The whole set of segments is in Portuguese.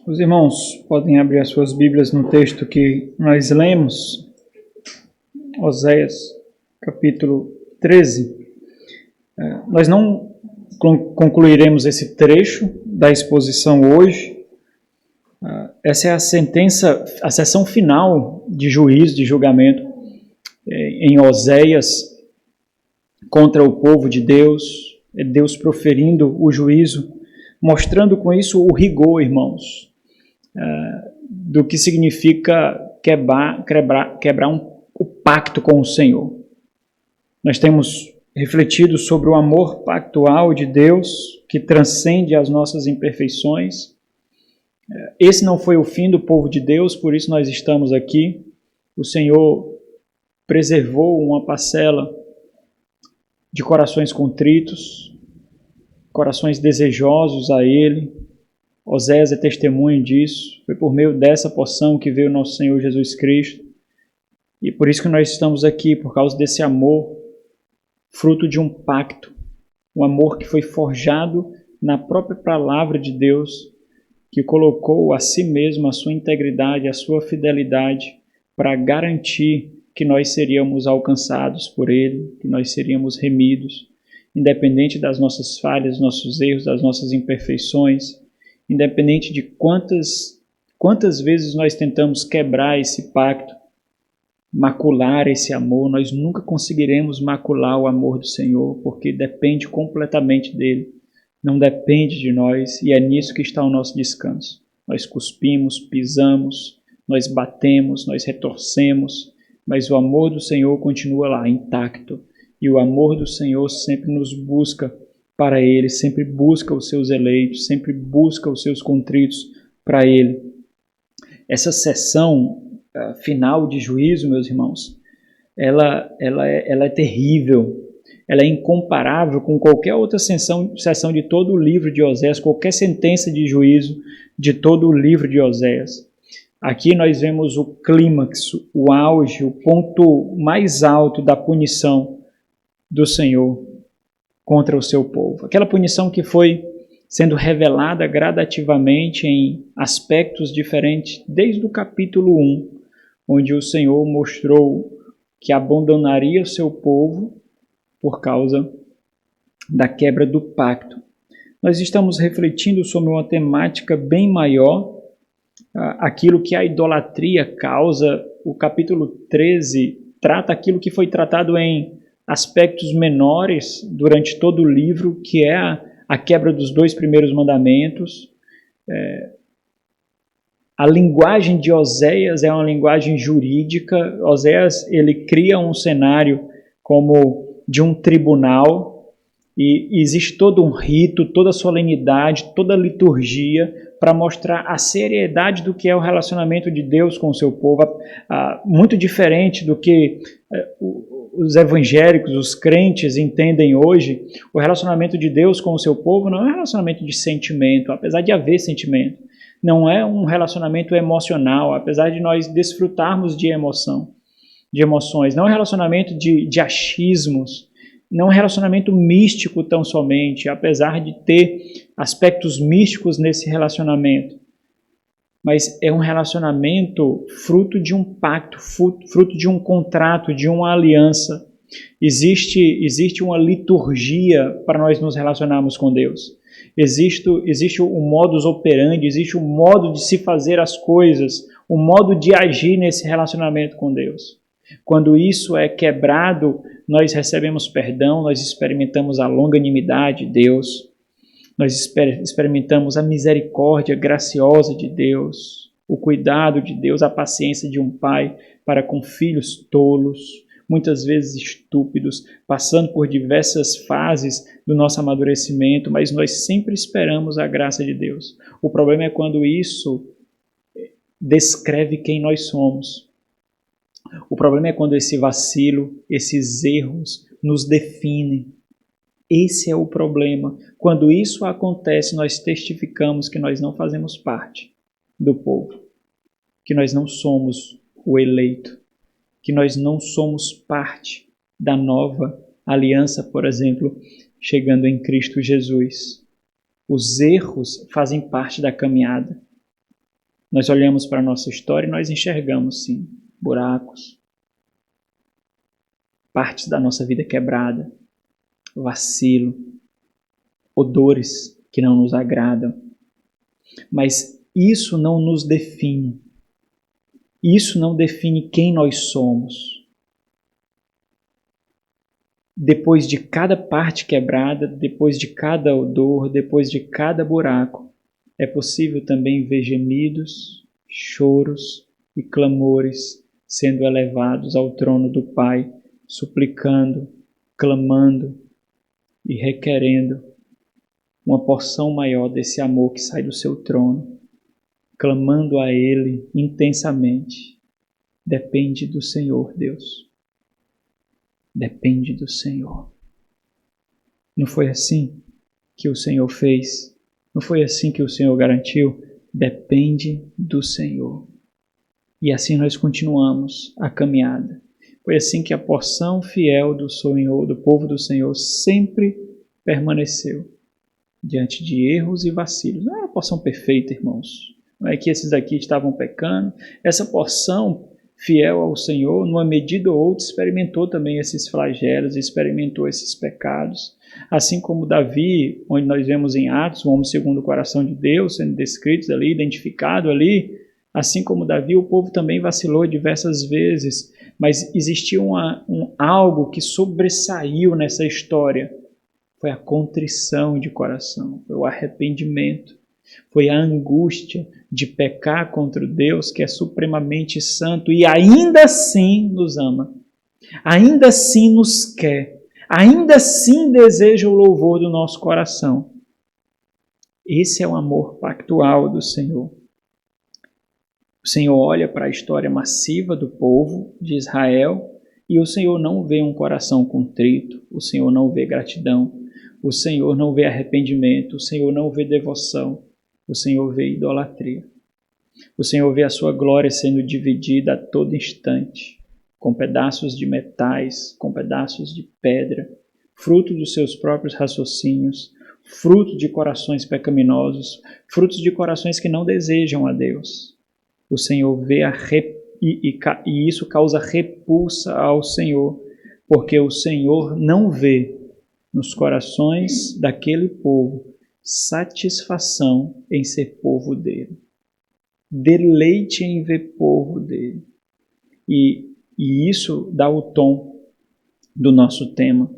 Os irmãos podem abrir as suas Bíblias no texto que nós lemos, Oséias, capítulo 13. Nós não concluiremos esse trecho da exposição hoje. Essa é a sessão final de juízo, de julgamento em Oséias contra o povo de Deus. É Deus proferindo o juízo, mostrando com isso o rigor, irmãos, do que significa quebrar o pacto com o Senhor. Nós temos refletido sobre o amor pactual de Deus que transcende as nossas imperfeições. Esse não foi o fim do povo de Deus, por isso nós estamos aqui. O Senhor preservou uma parcela de corações contritos, corações desejosos a Ele. Oséias é testemunho disso. Foi por meio dessa porção que veio nosso Senhor Jesus Cristo. E por isso que nós estamos aqui, por causa desse amor, fruto de um pacto. Um amor que foi forjado na própria palavra de Deus, que colocou a si mesmo, a sua integridade, a sua fidelidade, para garantir que nós seríamos alcançados por Ele, que nós seríamos remidos, independente das nossas falhas, nossos erros, das nossas imperfeições, independente de quantas vezes nós tentamos quebrar esse pacto, macular esse amor, nós nunca conseguiremos macular o amor do Senhor, porque depende completamente dele, não depende de nós, e é nisso que está o nosso descanso. Nós cuspimos, pisamos, nós batemos, nós retorcemos, mas o amor do Senhor continua lá, intacto, e o amor do Senhor sempre nos busca para Ele, sempre busca os seus eleitos, sempre busca os seus contritos para Ele. Essa sessão final de juízo, meus irmãos, ela é terrível, ela é incomparável com qualquer outra sessão de todo o livro de Oséias, qualquer sentença de juízo de todo o livro de Oséias. Aqui nós vemos o clímax, o auge, o ponto mais alto da punição do Senhor contra o seu povo. Aquela punição que foi sendo revelada gradativamente em aspectos diferentes, desde o capítulo 1, onde o Senhor mostrou que abandonaria o seu povo por causa da quebra do pacto. Nós estamos refletindo sobre uma temática bem maior, aquilo que a idolatria causa. O capítulo 13 trata aquilo que foi tratado em aspectos menores durante todo o livro, que é a quebra dos 2 primeiros mandamentos. A linguagem de Oséias é uma linguagem jurídica. Oséias, ele cria um cenário como de um tribunal, e existe todo um rito, toda a solenidade, toda a liturgia para mostrar a seriedade do que é o relacionamento de Deus com o seu povo, muito diferente do que os evangélicos, os crentes entendem hoje. O relacionamento de Deus com o seu povo não é um relacionamento de sentimento, apesar de haver sentimento. Não é um relacionamento emocional, apesar de nós desfrutarmos de emoções. Não é um relacionamento de achismos, não é um relacionamento místico tão somente, apesar de ter aspectos místicos nesse relacionamento. Mas é um relacionamento fruto de um pacto, fruto de um contrato, de uma aliança. Existe uma liturgia para nós nos relacionarmos com Deus. Existe um modus operandi, existe um modo de se fazer as coisas, um modo de agir nesse relacionamento com Deus. Quando isso é quebrado, nós recebemos perdão, nós experimentamos a longanimidade de Deus, nós experimentamos a misericórdia graciosa de Deus, o cuidado de Deus, a paciência de um pai para com filhos tolos, muitas vezes estúpidos, passando por diversas fases do nosso amadurecimento, mas nós sempre esperamos a graça de Deus. O problema é quando isso descreve quem nós somos. O problema é quando esse vacilo, esses erros nos definem. Esse é o problema. Quando isso acontece, nós testificamos que nós não fazemos parte do povo, que nós não somos o eleito, que nós não somos parte da nova aliança, por exemplo, chegando em Cristo Jesus. Os erros fazem parte da caminhada. Nós olhamos para a nossa história e nós enxergamos, sim, buracos, partes da nossa vida quebrada, vacilo, odores que não nos agradam. Mas isso não nos define. Isso não define quem nós somos. Depois de cada parte quebrada, depois de cada odor, depois de cada buraco, é possível também ver gemidos, choros e clamores sendo elevados ao trono do Pai, suplicando, clamando e requerendo uma porção maior desse amor que sai do seu trono, clamando a Ele intensamente. Depende do Senhor, Deus. Depende do Senhor. Não foi assim que o Senhor fez? Não foi assim que o Senhor garantiu? Depende do Senhor. E assim nós continuamos a caminhada. Foi assim que a porção fiel do Senhor, do povo do Senhor, sempre permaneceu diante de erros e vacilos. Não é a porção perfeita, irmãos. Não é que esses aqui estavam pecando. Essa porção fiel ao Senhor, numa medida ou outra, experimentou também esses flagelos, experimentou esses pecados. Assim como Davi, onde nós vemos em Atos, um homem segundo o coração de Deus, sendo descrito ali, identificado ali, assim como Davi, o povo também vacilou diversas vezes, mas existia algo que sobressaiu nessa história. Foi a contrição de coração, foi o arrependimento, foi a angústia de pecar contra Deus, que é supremamente santo e ainda assim nos ama, ainda assim nos quer, ainda assim deseja o louvor do nosso coração. Esse é o amor pactual do Senhor. O Senhor olha para a história massiva do povo de Israel e o Senhor não vê um coração contrito, o Senhor não vê gratidão, o Senhor não vê arrependimento, o Senhor não vê devoção, o Senhor vê idolatria. O Senhor vê a sua glória sendo dividida a todo instante, com pedaços de metais, com pedaços de pedra, fruto dos seus próprios raciocínios, fruto de corações pecaminosos, frutos de corações que não desejam a Deus. O Senhor vê e isso causa repulsa ao Senhor, porque o Senhor não vê nos corações daquele povo satisfação em ser povo dele, deleite em ver povo dele. E isso dá o tom do nosso tema.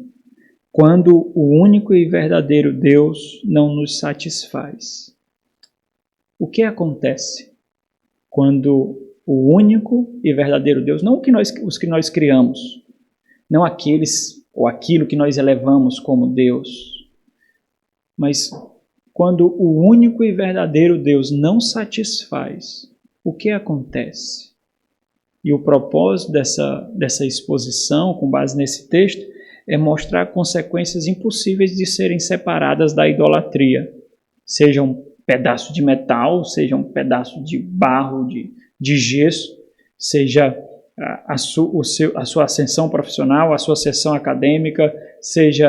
Quando o único e verdadeiro Deus não nos satisfaz. O que acontece quando o único e verdadeiro Deus, não os que nós criamos, não aqueles ou aquilo que nós elevamos como Deus, mas quando o único e verdadeiro Deus não satisfaz, o que acontece? E o propósito dessa exposição, com base nesse texto, é mostrar consequências impossíveis de serem separadas da idolatria. Seja um pedaço de metal, seja um pedaço de barro, de gesso, seja a sua ascensão profissional, a sua ascensão acadêmica, seja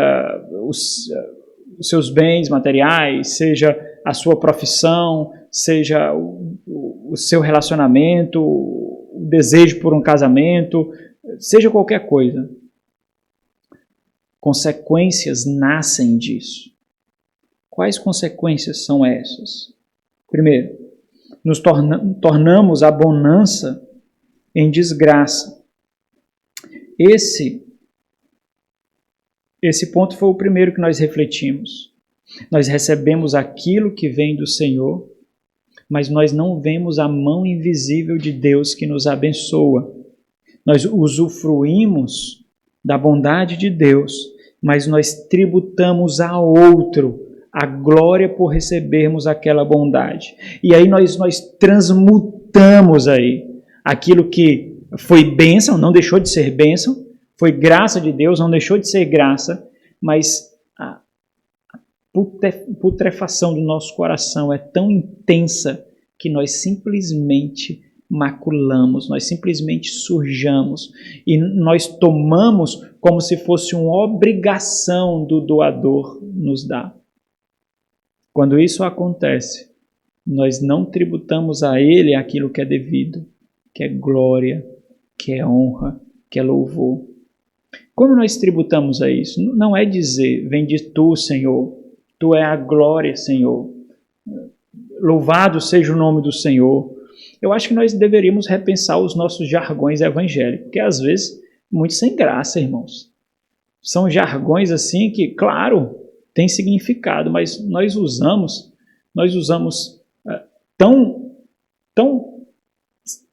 os seus bens materiais, seja a sua profissão, seja o seu relacionamento, o desejo por um casamento, seja qualquer coisa. Consequências nascem disso. Quais consequências são essas? Primeiro, nos tornamos a bonança em desgraça. Esse ponto foi o primeiro que nós refletimos. Nós recebemos aquilo que vem do Senhor, mas nós não vemos a mão invisível de Deus que nos abençoa. Nós usufruímos da bondade de Deus, mas nós tributamos a outro a glória por recebermos aquela bondade. E aí nós transmutamos aí aquilo que foi bênção, não deixou de ser bênção, foi graça de Deus, não deixou de ser graça, mas a putrefação do nosso coração é tão intensa que nós simplesmente maculamos, nós simplesmente sujamos e nós tomamos como se fosse uma obrigação do doador nos dar. Quando isso acontece, nós não tributamos a Ele aquilo que é devido, que é glória, que é honra, que é louvor. Como nós tributamos a isso? Não é dizer, vem de Tu, Senhor, Tu é a glória, Senhor, louvado seja o nome do Senhor. Eu acho que nós deveríamos repensar os nossos jargões evangélicos, porque às vezes, muito sem graça, irmãos. São jargões assim que, claro, tem significado, mas nós usamos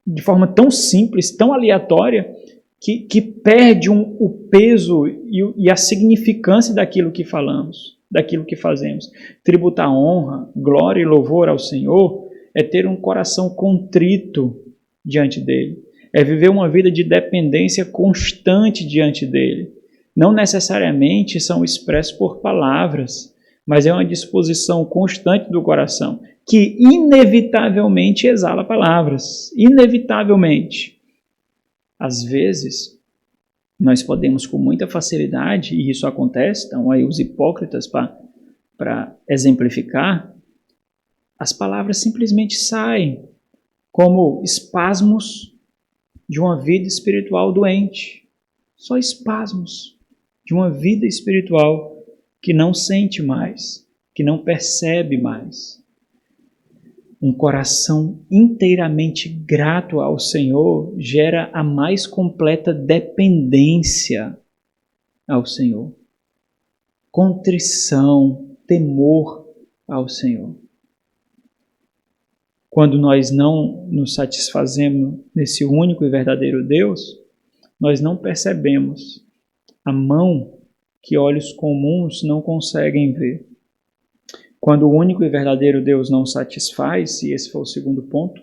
de forma tão simples, tão aleatória, que perde o peso e a significância daquilo que falamos, daquilo que fazemos. Tributar honra, glória e louvor ao Senhor é ter um coração contrito diante dele, é viver uma vida de dependência constante diante dele. Não necessariamente são expressos por palavras, mas é uma disposição constante do coração, que inevitavelmente exala palavras, inevitavelmente. Às vezes, nós podemos com muita facilidade, e isso acontece, estão aí os hipócritas para exemplificar, as palavras simplesmente saem como espasmos de uma vida espiritual doente. Só espasmos de uma vida espiritual que não sente mais, que não percebe mais. Um coração inteiramente grato ao Senhor gera a mais completa dependência ao Senhor. Contrição, temor ao Senhor. Quando nós não nos satisfazemos nesse único e verdadeiro Deus, nós não percebemos a mão que olhos comuns não conseguem ver. Quando o único e verdadeiro Deus não satisfaz, e esse foi o segundo ponto,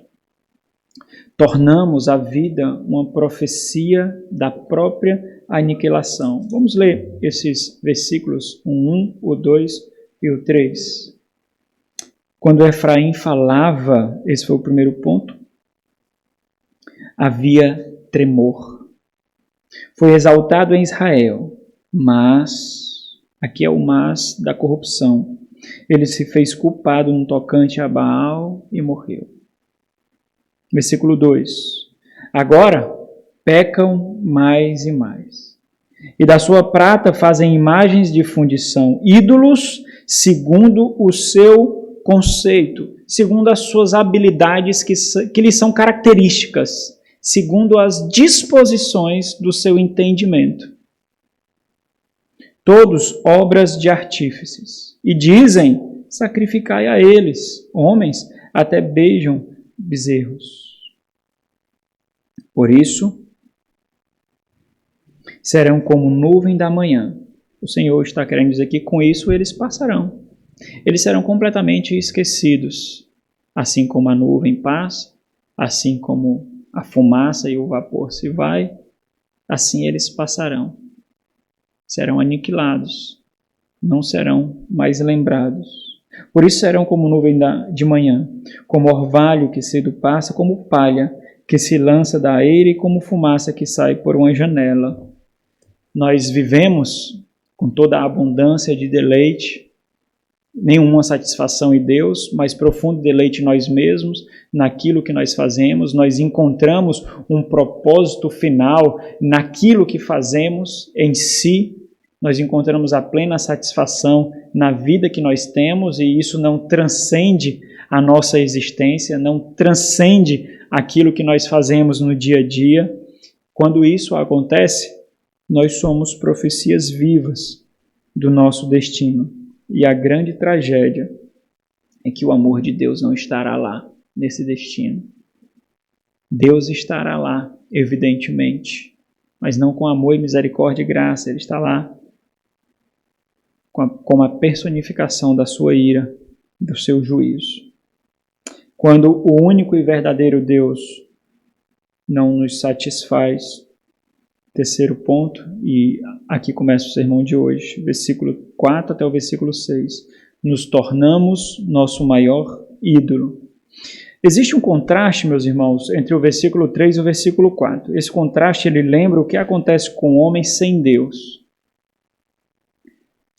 tornamos a vida uma profecia da própria aniquilação. Vamos ler esses versículos, o 1, o 2 e o 3. Quando Efraim falava, esse foi o primeiro ponto, havia tremor. Foi exaltado em Israel, mas, aqui é o mas da corrupção, ele se fez culpado no tocante a Baal e morreu. Versículo 2. Agora pecam mais e mais, e da sua prata fazem imagens de fundição, ídolos segundo o seu conceito, segundo as suas habilidades que lhes são características, segundo as disposições do seu entendimento. Todos obras de artífices. E dizem, sacrificai a eles. Homens até beijam bezerros. Por isso, serão como nuvem da manhã. O Senhor está querendo dizer que com isso eles passarão. Eles serão completamente esquecidos. Assim como a nuvem passa, assim como a fumaça e o vapor se vai, assim eles passarão. Serão aniquilados, não serão mais lembrados. Por isso serão como nuvem de manhã, como orvalho que cedo passa, como palha que se lança da eira e como fumaça que sai por uma janela. Nós vivemos com toda a abundância de deleite, nenhuma satisfação em Deus, mas profundo deleite em nós mesmos, naquilo que nós fazemos. Nós encontramos um propósito final naquilo que fazemos em si. Nós encontramos a plena satisfação na vida que nós temos, e isso não transcende a nossa existência, não transcende aquilo que nós fazemos no dia a dia. Quando isso acontece, nós somos profecias vivas do nosso destino. E a grande tragédia é que o amor de Deus não estará lá, nesse destino. Deus estará lá, evidentemente, mas não com amor e misericórdia e graça. Ele está lá como a personificação da sua ira, do seu juízo. Quando o único e verdadeiro Deus não nos satisfaz, terceiro ponto, e aqui começa o sermão de hoje, versículo 4 até o versículo 6. Nos tornamos nosso maior ídolo. Existe um contraste, meus irmãos, entre o versículo 3 e o versículo 4. Esse contraste, ele lembra o que acontece com o homem sem Deus.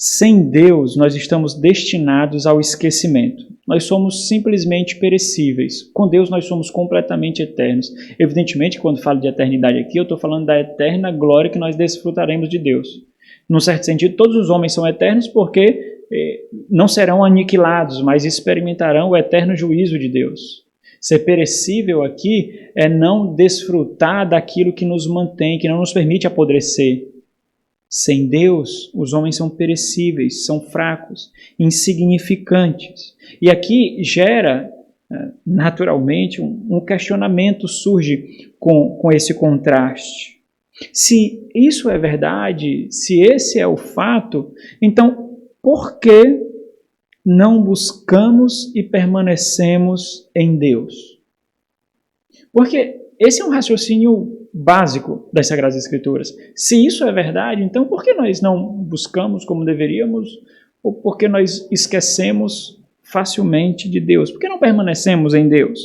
Sem Deus, nós estamos destinados ao esquecimento. Nós somos simplesmente perecíveis. Com Deus, nós somos completamente eternos. Evidentemente, quando falo de eternidade aqui, eu estou falando da eterna glória que nós desfrutaremos de Deus. Num certo sentido, todos os homens são eternos porque não serão aniquilados, mas experimentarão o eterno juízo de Deus. Ser perecível aqui é não desfrutar daquilo que nos mantém, que não nos permite apodrecer. Sem Deus, os homens são perecíveis, são fracos, insignificantes. E aqui gera, naturalmente, um questionamento surge com esse contraste. Se isso é verdade, se esse é o fato, então por que não buscamos e permanecemos em Deus? Porque esse é um raciocínio básico das Sagradas Escrituras. Se isso é verdade, então por que nós não buscamos como deveríamos? Ou por que nós esquecemos facilmente de Deus? Por que não permanecemos em Deus?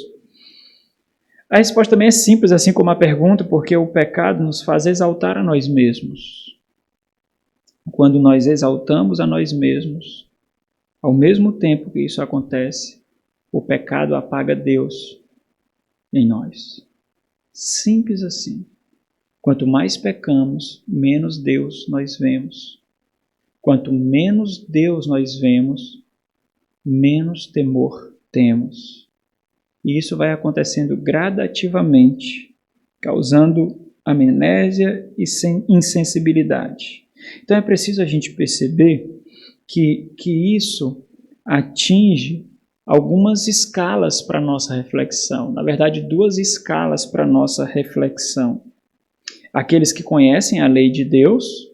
A resposta também é simples, assim como a pergunta, porque o pecado nos faz exaltar a nós mesmos. Quando nós exaltamos a nós mesmos, ao mesmo tempo que isso acontece, o pecado apaga Deus em nós. Simples assim. Quanto mais pecamos, menos Deus nós vemos. Quanto menos Deus nós vemos, menos temor temos. E isso vai acontecendo gradativamente, causando amnésia e insensibilidade. Então é preciso a gente perceber que isso atinge algumas escalas para a nossa reflexão. Na verdade, 2 escalas para a nossa reflexão. Aqueles que conhecem a lei de Deus,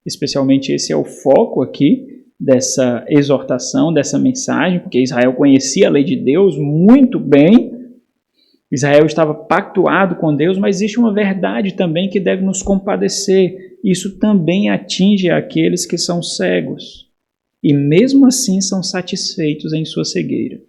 especialmente esse é o foco aqui dessa exortação, dessa mensagem, porque Israel conhecia a lei de Deus muito bem. Israel estava pactuado com Deus, mas existe uma verdade também que deve nos compadecer. Isso também atinge aqueles que são cegos. E mesmo assim são satisfeitos em sua cegueira.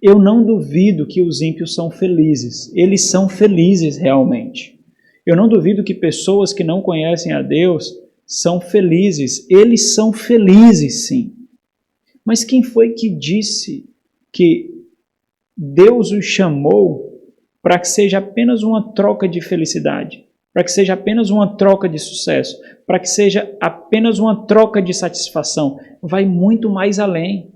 Eu não duvido que os ímpios são felizes. Eles são felizes realmente. Eu não duvido que pessoas que não conhecem a Deus são felizes. Eles são felizes, sim. Mas quem foi que disse que Deus os chamou para que seja apenas uma troca de felicidade? Para que seja apenas uma troca de sucesso? Para que seja apenas uma troca de satisfação? Vai muito mais além.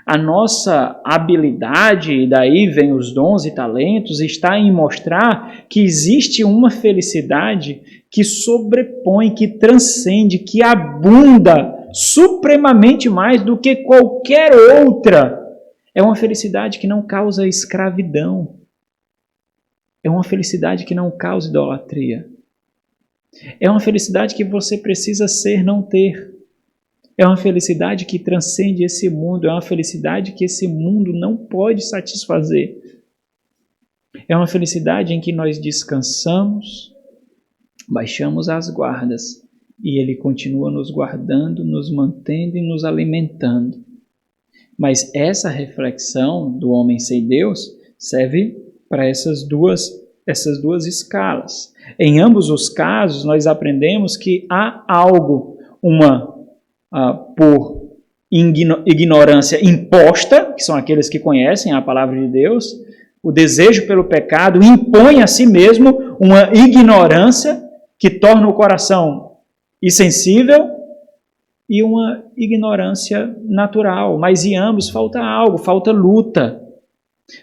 A nossa habilidade, e daí vem os dons e talentos, está em mostrar que existe uma felicidade que sobrepõe, que transcende, que abunda supremamente mais do que qualquer outra. É uma felicidade que não causa escravidão. É uma felicidade que não causa idolatria. É uma felicidade que você precisa ser, não ter. É uma felicidade que transcende esse mundo. É uma felicidade que esse mundo não pode satisfazer. É uma felicidade em que nós descansamos, baixamos as guardas e Ele continua nos guardando, nos mantendo e nos alimentando. Mas essa reflexão do homem sem Deus serve para essas duas escalas. Em ambos os casos, nós aprendemos que há algo, por ignorância imposta, que são aqueles que conhecem a palavra de Deus, o desejo pelo pecado impõe a si mesmo uma ignorância que torna o coração insensível e uma ignorância natural. Mas em ambos falta algo, falta luta.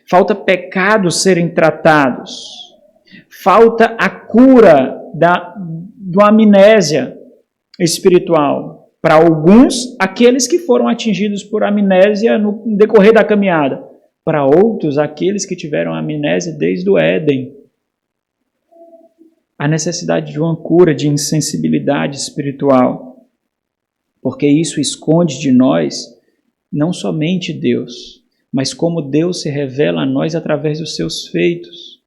Falta pecados serem tratados. Falta a cura do amnésia espiritual. Para alguns, aqueles que foram atingidos por amnésia no decorrer da caminhada. Para outros, aqueles que tiveram amnésia desde o Éden. A necessidade de uma cura de insensibilidade espiritual. Porque isso esconde de nós não somente Deus, mas como Deus se revela a nós através dos seus feitos.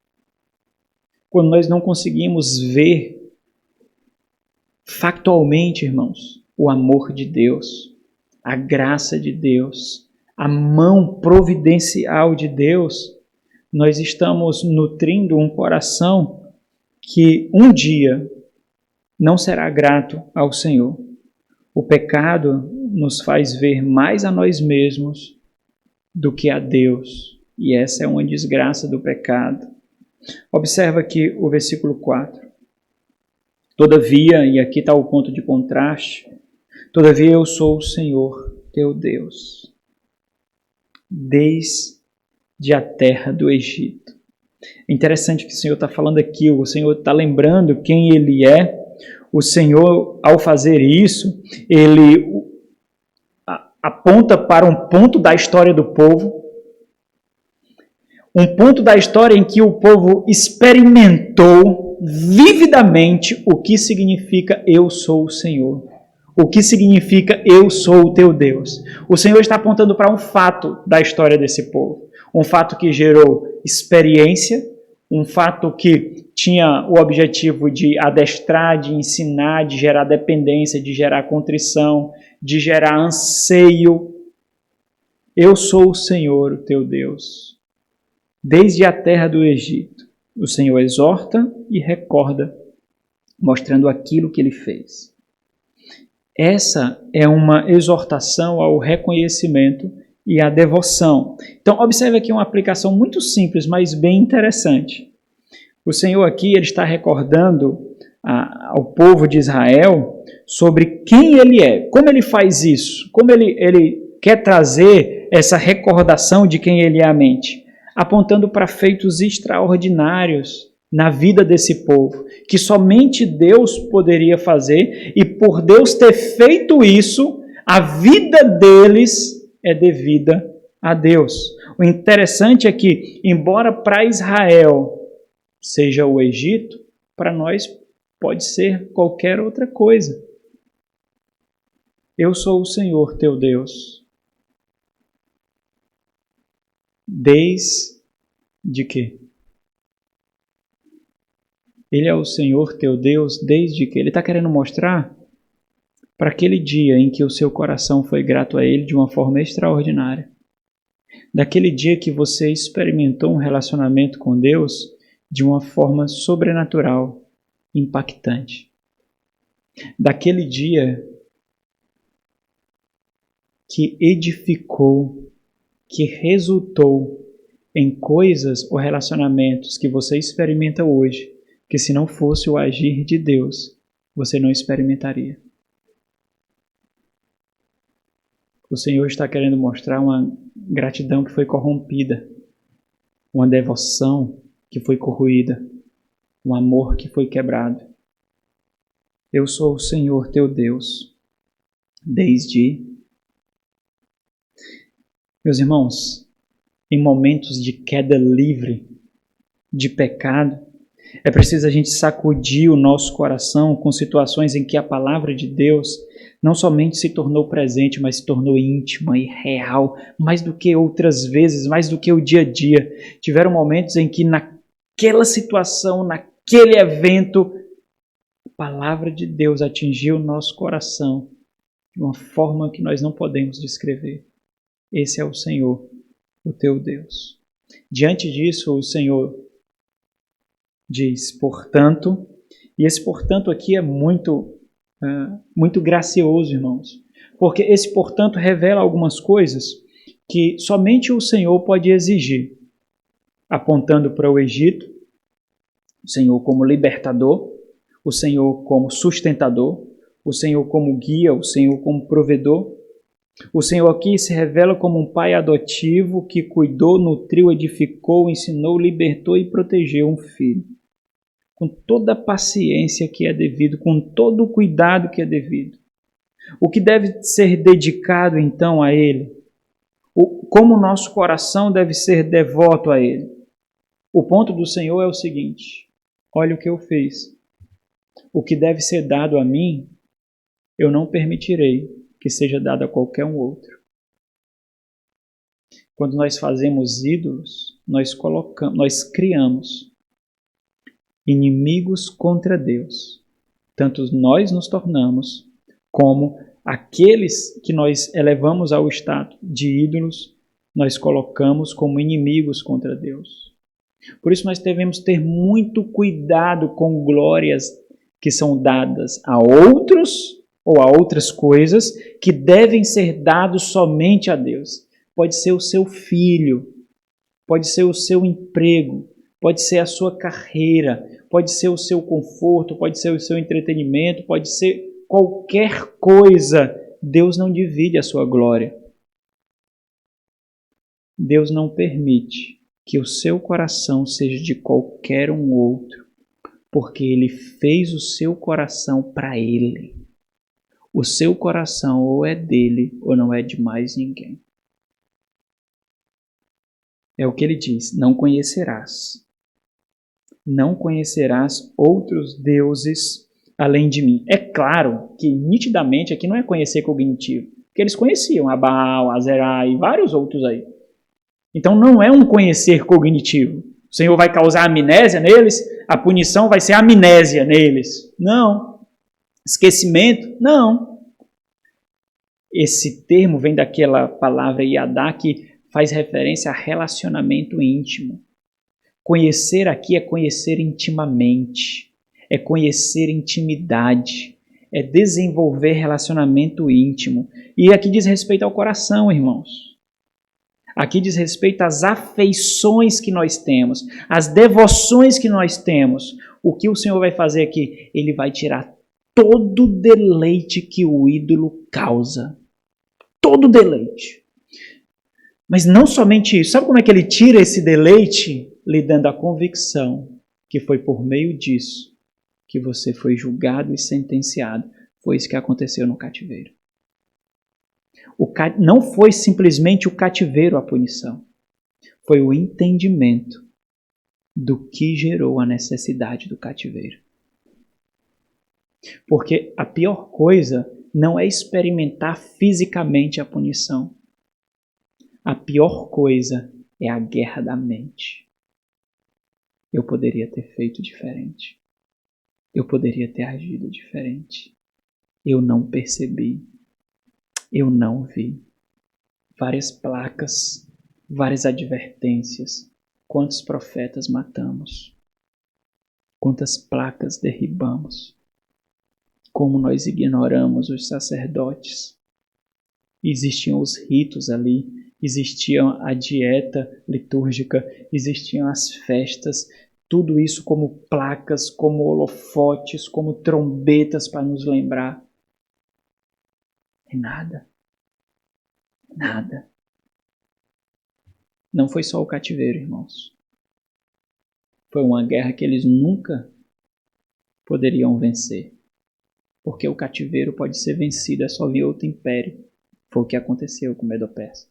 Quando nós não conseguimos ver factualmente, irmãos, o amor de Deus, a graça de Deus, a mão providencial de Deus, nós estamos nutrindo um coração que um dia não será grato ao Senhor. O pecado nos faz ver mais a nós mesmos do que a Deus. E essa é uma desgraça do pecado. Observa aqui o versículo 4. Todavia, e aqui está o ponto de contraste, todavia eu sou o Senhor, teu Deus, desde a terra do Egito. É interessante que o Senhor está falando aqui, o Senhor está lembrando quem Ele é. O Senhor, ao fazer isso, Ele aponta para um ponto da história do povo, um ponto da história em que o povo experimentou vividamente o que significa eu sou o Senhor. O que significa eu sou o teu Deus. O Senhor está apontando para um fato da história desse povo. Um fato que gerou experiência, um fato que tinha o objetivo de adestrar, de ensinar, de gerar dependência, de gerar contrição, de gerar anseio. Eu sou o Senhor, o teu Deus. Desde a terra do Egito, o Senhor exorta e recorda, mostrando aquilo que Ele fez. Essa é uma exortação ao reconhecimento e à devoção. Então, observe aqui uma aplicação muito simples, mas bem interessante. O Senhor aqui ele está recordando ao povo de Israel sobre quem Ele é, como Ele faz isso, como Ele quer trazer essa recordação de quem Ele é à mente, apontando para feitos extraordinários na vida desse povo, que somente Deus poderia fazer, e por Deus ter feito isso, a vida deles é devida a Deus. O interessante é que, embora para Israel seja o Egito, para nós pode ser qualquer outra coisa. Eu sou o Senhor teu Deus. Desde que? Ele é o Senhor teu Deus desde que? Ele está querendo mostrar para aquele dia em que o seu coração foi grato a Ele de uma forma extraordinária. Daquele dia que você experimentou um relacionamento com Deus de uma forma sobrenatural, impactante. Daquele dia que edificou, que resultou em coisas ou relacionamentos que você experimenta hoje, que se não fosse o agir de Deus, você não experimentaria. O Senhor está querendo mostrar uma gratidão que foi corrompida, uma devoção que foi corroída, um amor que foi quebrado. Eu sou o Senhor teu Deus, desde... Meus irmãos, em momentos de queda livre, de pecado, é preciso a gente sacudir o nosso coração com situações em que a palavra de Deus não somente se tornou presente, mas se tornou íntima e real, mais do que outras vezes, mais do que o dia a dia. Tiveram momentos em que naquela situação, naquele evento, a palavra de Deus atingiu o nosso coração de uma forma que nós não podemos descrever. Esse é o Senhor, o teu Deus. Diante disso, o Senhor diz, portanto, e esse portanto aqui é muito gracioso, irmãos, porque esse portanto revela algumas coisas que somente o Senhor pode exigir, apontando para o Egito, o Senhor como libertador, o Senhor como sustentador, o Senhor como guia, o Senhor como provedor. O Senhor aqui se revela como um pai adotivo que cuidou, nutriu, edificou, ensinou, libertou e protegeu um filho. Com toda a paciência que é devido, com todo o cuidado que é devido. O que deve ser dedicado então a Ele? Como o nosso coração deve ser devoto a Ele? O ponto do Senhor é o seguinte: olha o que eu fiz. O que deve ser dado a mim, eu não permitirei que seja dado a qualquer um outro. Quando nós fazemos ídolos, nós criamos inimigos contra Deus. Tanto nós nos tornamos, como aqueles que nós elevamos ao status de ídolos, nós colocamos como inimigos contra Deus. Por isso nós devemos ter muito cuidado com glórias que são dadas a outros ou a outras coisas que devem ser dados somente a Deus. Pode ser o seu filho, pode ser o seu emprego, pode ser a sua carreira, pode ser o seu conforto, pode ser o seu entretenimento, pode ser qualquer coisa. Deus não divide a sua glória. Deus não permite que o seu coração seja de qualquer um outro, porque Ele fez o seu coração para Ele. O seu coração ou é dele ou não é de mais ninguém. É o que Ele diz: não conhecerás. Não conhecerás outros deuses além de mim. É claro que nitidamente aqui não é conhecer cognitivo, porque eles conheciam a Baal, a Zerá e vários outros aí. Então não é um conhecer cognitivo. O Senhor vai causar amnésia neles, a punição vai ser amnésia neles. Não. Esquecimento? Não. Esse termo vem daquela palavra yadá que faz referência a relacionamento íntimo. Conhecer aqui é conhecer intimamente, é conhecer intimidade, é desenvolver relacionamento íntimo. E aqui diz respeito ao coração, irmãos. Aqui diz respeito às afeições que nós temos, às devoções que nós temos. O que o Senhor vai fazer aqui? Ele vai tirar todo o deleite que o ídolo causa. Todo o deleite. Mas não somente isso. Sabe como é que ele tira esse deleite? Lhe dando a convicção que foi por meio disso que você foi julgado e sentenciado. Foi isso que aconteceu no cativeiro. Não foi simplesmente o cativeiro a punição. Foi o entendimento do que gerou a necessidade do cativeiro. Porque a pior coisa não é experimentar fisicamente a punição. A pior coisa é a guerra da mente. Eu poderia ter feito diferente. Eu poderia ter agido diferente. Eu não percebi. Eu não vi. Várias placas, várias advertências. Quantos profetas matamos? Quantas placas derribamos? Como nós ignoramos os sacerdotes? Existiam os ritos ali, existia a dieta litúrgica, existiam as festas, tudo isso como placas, como holofotes, como trombetas para nos lembrar. E nada. Nada. Não foi só o cativeiro, irmãos. Foi uma guerra que eles nunca poderiam vencer. Porque o cativeiro pode ser vencido, é só vir outro império. Foi o que aconteceu com Medo-Persa.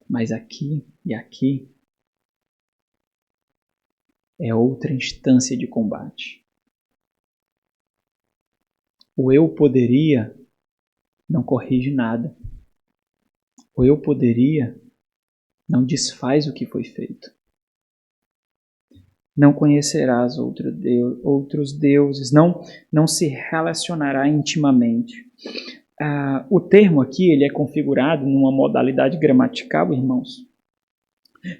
Mas aqui e aqui é outra instância de combate. O eu poderia não corrige nada. O eu poderia não desfaz o que foi feito. Não conhecerás outros deuses, não se relacionará intimamente. O termo aqui ele é configurado numa modalidade gramatical, irmãos,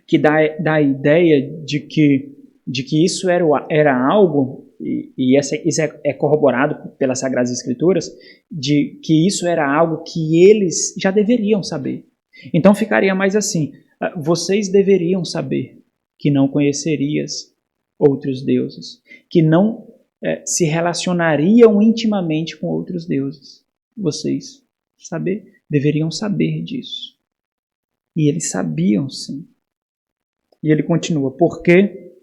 que dá a ideia de que isso era algo, e isso é corroborado pelas Sagradas Escrituras, de que isso era algo que eles já deveriam saber. Então ficaria mais assim: vocês deveriam saber que não conhecerias outros deuses, que não se relacionariam intimamente com outros deuses. Vocês deveriam saber disso. E eles sabiam sim. E ele continua: porque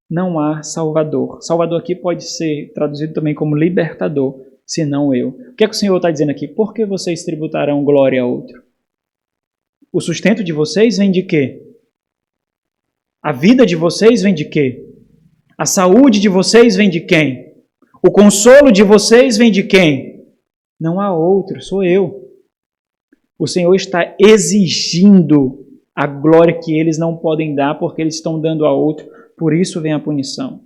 não há Salvador. Salvador aqui pode ser traduzido também como libertador, senão eu. O que é que o Senhor está dizendo aqui? Por que vocês tributarão glória a outro? O sustento de vocês vem de quê? A vida de vocês vem de quê? A saúde de vocês vem de quem? O consolo de vocês vem de quem? Não há outro, sou eu. O Senhor está exigindo a glória que eles não podem dar porque eles estão dando a outro, por isso vem a punição.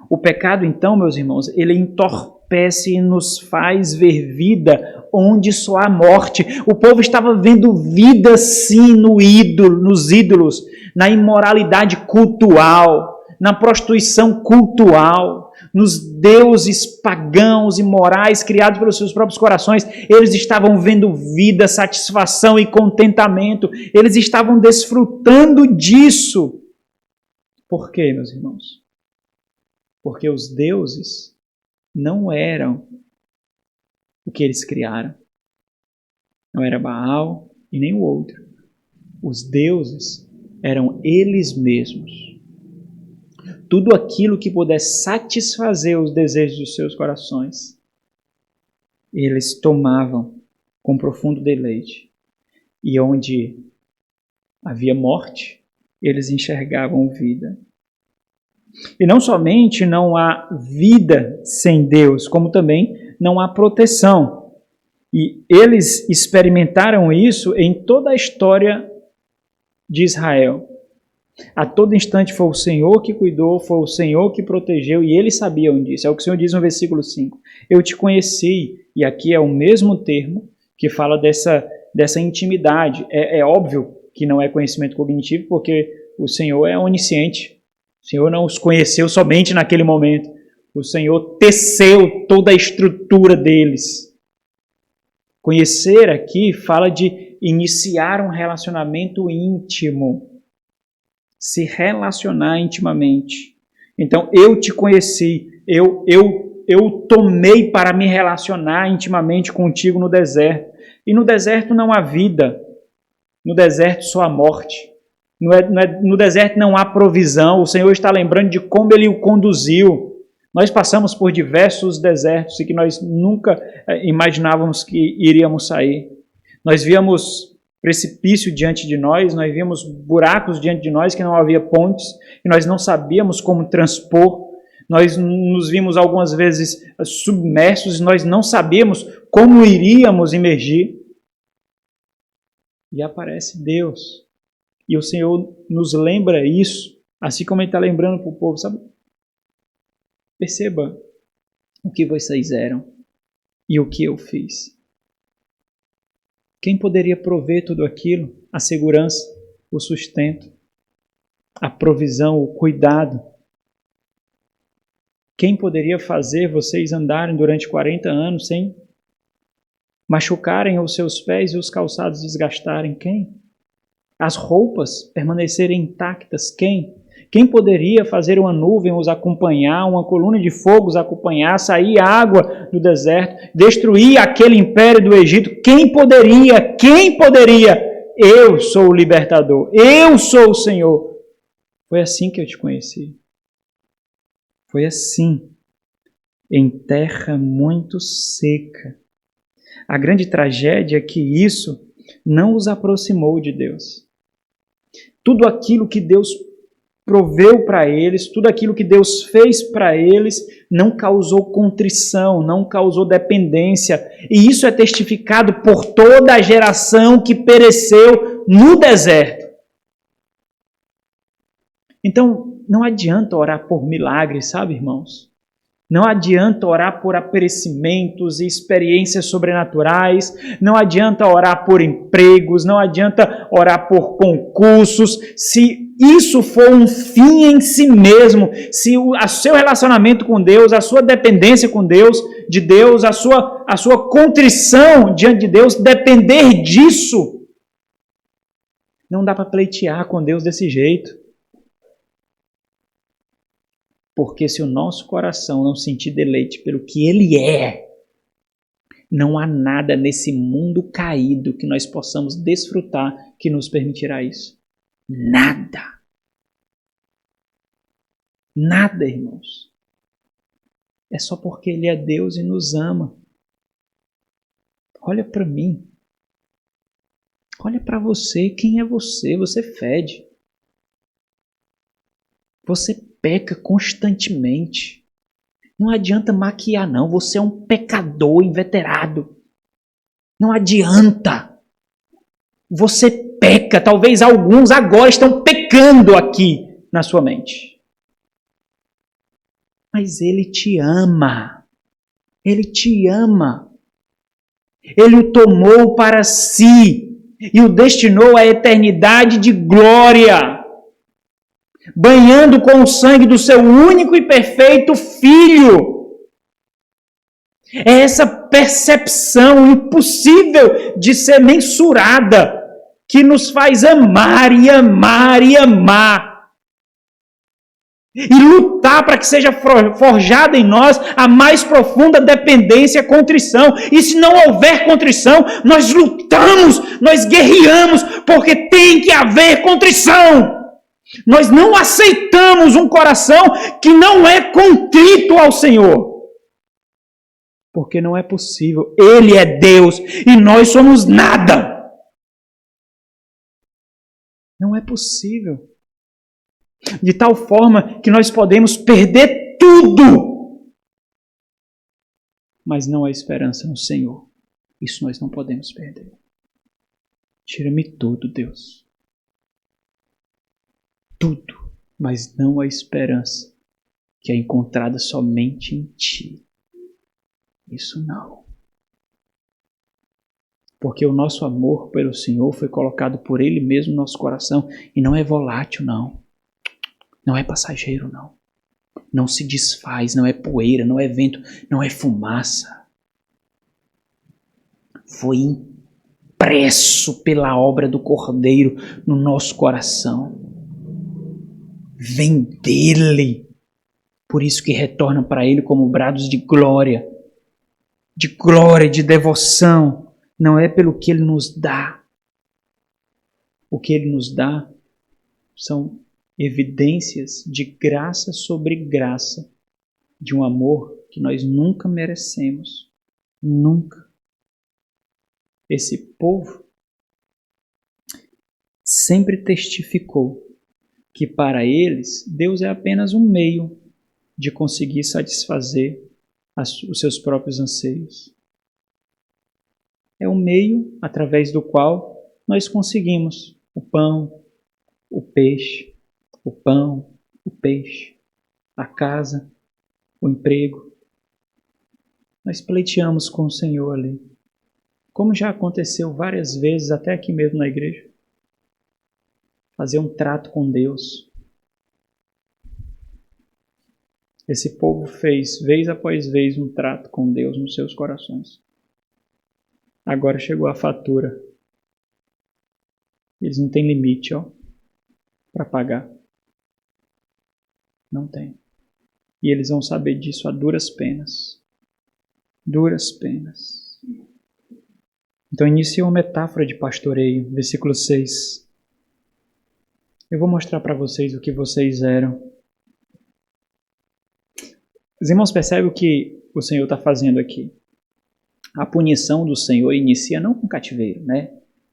O pecado, então, meus irmãos, ele entorpece e nos faz ver vida onde só há morte. O povo estava vendo vida sim nos ídolos, na imoralidade cultual, na prostituição cultual, nos deuses pagãos e morais criados pelos seus próprios corações. Eles estavam vendo vida, satisfação e contentamento. Eles estavam desfrutando disso. Por quê, meus irmãos? Porque os deuses não eram o que eles criaram. Não era Baal e nem o outro. Os deuses eram eles mesmos. Tudo aquilo que pudesse satisfazer os desejos dos seus corações, eles tomavam com profundo deleite. E onde havia morte, eles enxergavam vida. E não somente não há vida sem Deus, como também não há proteção. E eles experimentaram isso em toda a história de Israel. A todo instante foi o Senhor que cuidou, foi o Senhor que protegeu, e eles sabiam disso. É o que o Senhor diz no versículo 5. Eu te conheci, e aqui é o mesmo termo que fala dessa intimidade. É óbvio que não é conhecimento cognitivo, porque o Senhor é onisciente. O Senhor não os conheceu somente naquele momento. O Senhor teceu toda a estrutura deles. Conhecer aqui fala de iniciar um relacionamento íntimo. Se relacionar intimamente. Então, eu te conheci, eu tomei para me relacionar intimamente contigo no deserto. E no deserto não há vida, no deserto só há morte. No deserto não há provisão, o Senhor está lembrando de como Ele o conduziu. Nós passamos por diversos desertos e que nós nunca imaginávamos que iríamos sair. Nós víamos precipício diante de nós víamos buracos diante de nós que não havia pontes, e nós não sabíamos como transpor. Nós nos vimos algumas vezes submersos e nós não sabíamos como iríamos emergir. E aparece Deus. E o Senhor nos lembra isso, assim como Ele está lembrando para o povo, sabe? Perceba o que vocês eram e o que eu fiz. Quem poderia prover tudo aquilo? A segurança, o sustento, a provisão, o cuidado. Quem poderia fazer vocês andarem durante 40 anos sem machucarem os seus pés e os calçados desgastarem? Quem? As roupas permanecerem intactas? Quem? Quem poderia fazer uma nuvem os acompanhar, uma coluna de fogo os acompanhar, sair água do deserto, destruir aquele império do Egito? Quem poderia? Quem poderia? Eu sou o libertador. Eu sou o Senhor. Foi assim que eu te conheci. Foi assim, em terra muito seca. A grande tragédia é que isso não os aproximou de Deus. Tudo aquilo que Deus proveu para eles, tudo aquilo que Deus fez para eles, não causou contrição, não causou dependência. E isso é testificado por toda a geração que pereceu no deserto. Então, não adianta orar por milagres, sabe, irmãos? Não adianta orar por aparecimentos e experiências sobrenaturais, não adianta orar por empregos, não adianta orar por concursos, se isso for um fim em si mesmo, se o seu relacionamento com Deus, a sua dependência com Deus, de Deus, a sua contrição diante de Deus depender disso, não dá para pleitear com Deus desse jeito. Porque se o nosso coração não sentir deleite pelo que Ele é, não há nada nesse mundo caído que nós possamos desfrutar que nos permitirá isso. Nada. Nada, irmãos. É só porque Ele é Deus e nos ama. Olha para mim. Olha para você. Quem é você? Você fede. Você peca constantemente. Não adianta maquiar, não. Você é um pecador inveterado. Não adianta. Você peca. Talvez alguns agora estão pecando aqui na sua mente. Mas Ele te ama. Ele te ama. Ele o tomou para si e o destinou à eternidade de glória. banhando com o sangue do seu único e perfeito Filho. É essa percepção impossível de ser mensurada que nos faz amar e amar e amar. E lutar para que seja forjada em nós a mais profunda dependência e contrição. E se não houver contrição, nós lutamos, nós guerreamos, porque tem que haver contrição. Nós não aceitamos um coração que não é contrito ao Senhor. Porque não é possível. Ele é Deus e nós somos nada. Não é possível. De tal forma que nós podemos perder tudo. Mas não há esperança no Senhor. Isso nós não podemos perder. Tira-me tudo, Deus. Tudo. Mas não há esperança que é encontrada somente em Ti. Isso não. Porque o nosso amor pelo Senhor foi colocado por Ele mesmo no nosso coração. E não é volátil, não. Não é passageiro, não. Não se desfaz, não é poeira, não é vento, não é fumaça. Foi impresso pela obra do Cordeiro no nosso coração. Vem dele. Por isso que retorna para Ele como brados de glória, de devoção. Não é pelo que Ele nos dá. O que Ele nos dá são evidências de graça sobre graça, de um amor que nós nunca merecemos. Nunca. Esse povo sempre testificou que para eles Deus é apenas um meio de conseguir satisfazer os seus próprios anseios. É um meio através do qual nós conseguimos o pão, o peixe, o pão, o peixe, a casa, o emprego. Nós pleiteamos com o Senhor ali. Como já aconteceu várias vezes, até aqui mesmo na igreja. Fazer um trato com Deus. Esse povo fez, vez após vez, um trato com Deus nos seus corações. Agora chegou a fatura. Eles não têm limite, para pagar. Não tem. E eles vão saber disso a duras penas. Duras penas. Então inicia uma metáfora de pastoreio, versículo 6. Eu vou mostrar para vocês o que vocês eram. Os irmãos percebem o que o Senhor está fazendo aqui. A punição do Senhor inicia não com cativeiro, né?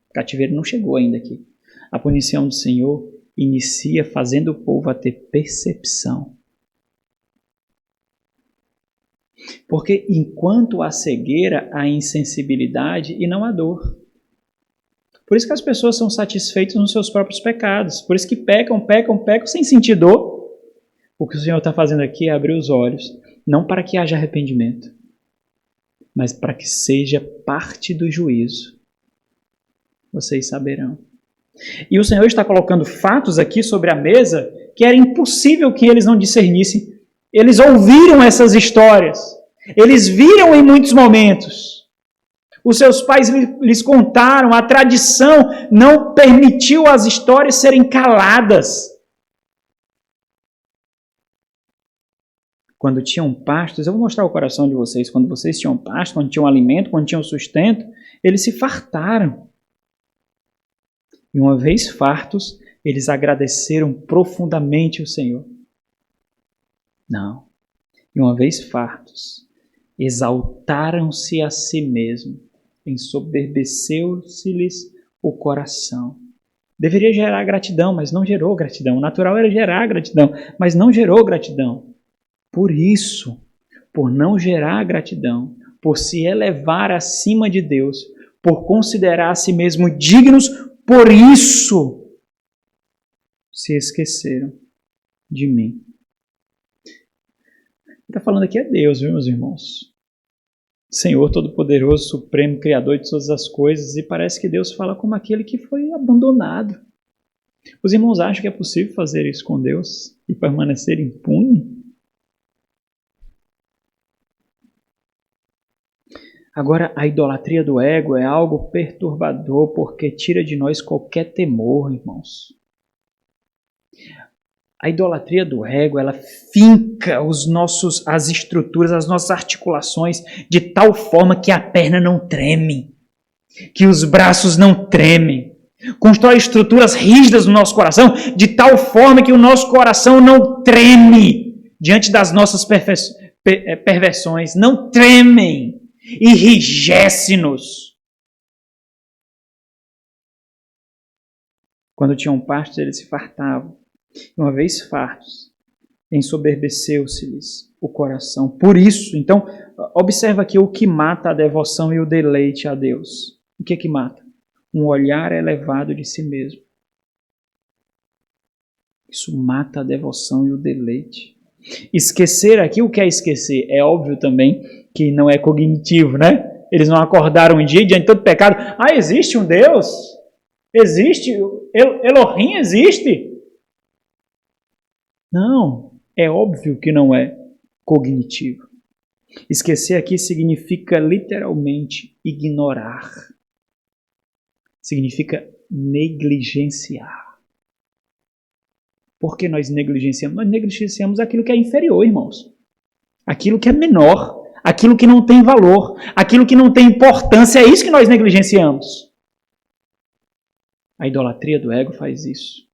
O cativeiro não chegou ainda aqui. A punição do Senhor inicia fazendo o povo a ter percepção. Porque enquanto há cegueira, há insensibilidade e não há dor. Por isso que as pessoas são satisfeitas nos seus próprios pecados. Por isso que pecam sem sentir dor. O que o Senhor está fazendo aqui é abrir os olhos, não para que haja arrependimento, mas para que seja parte do juízo. Vocês saberão. E o Senhor está colocando fatos aqui sobre a mesa que era impossível que eles não discernissem. Eles ouviram essas histórias. Eles viram em muitos momentos. Os seus pais lhes contaram. A tradição não permitiu as histórias serem caladas. Quando tinham pastos, eu vou mostrar o coração de vocês. Quando vocês tinham pasto, quando tinham alimento, quando tinham sustento, eles se fartaram. E uma vez fartos, eles agradeceram profundamente o Senhor. Não. E uma vez fartos, exaltaram-se a si mesmo, ensoberbeceu-se-lhes o coração. Deveria gerar gratidão, mas não gerou gratidão. O natural era gerar gratidão, mas não gerou gratidão. Por isso, por não gerar gratidão, por se elevar acima de Deus, por considerar a si mesmo dignos, por isso se esqueceram de mim. Quem está falando aqui é Deus, viu, meus irmãos? Senhor Todo-Poderoso, Supremo, Criador de todas as coisas, e parece que Deus fala como aquele que foi abandonado. Os irmãos acham que é possível fazer isso com Deus e permanecer impune? Agora, a idolatria do ego é algo perturbador porque tira de nós qualquer temor, irmãos. A idolatria do ego, ela finca as estruturas, as nossas articulações de tal forma que a perna não treme, que os braços não tremem. Constrói estruturas rígidas no nosso coração de tal forma que o nosso coração não treme diante das nossas perversões, não tremem, enrijece-nos. Quando tinham pastos, eles se fartavam. Uma vez fartos, ensoberbeceu-se-lhes o coração. Por isso, então, observa aqui o que mata a devoção e o deleite a Deus. O que é que mata? Um olhar elevado de si mesmo. Isso mata a devoção e o deleite. Esquecer aqui, o que é esquecer? É óbvio também que não é cognitivo, né? Eles não acordaram um dia diante de todo pecado. Ah, existe um Deus? Existe? Elohim existe? Não, é óbvio que não é cognitivo. Esquecer aqui significa literalmente ignorar. Significa negligenciar. Por que nós negligenciamos? Nós negligenciamos aquilo que é inferior, irmãos. Aquilo que é menor. Aquilo que não tem valor. Aquilo que não tem importância. É isso que nós negligenciamos. A idolatria do ego faz isso.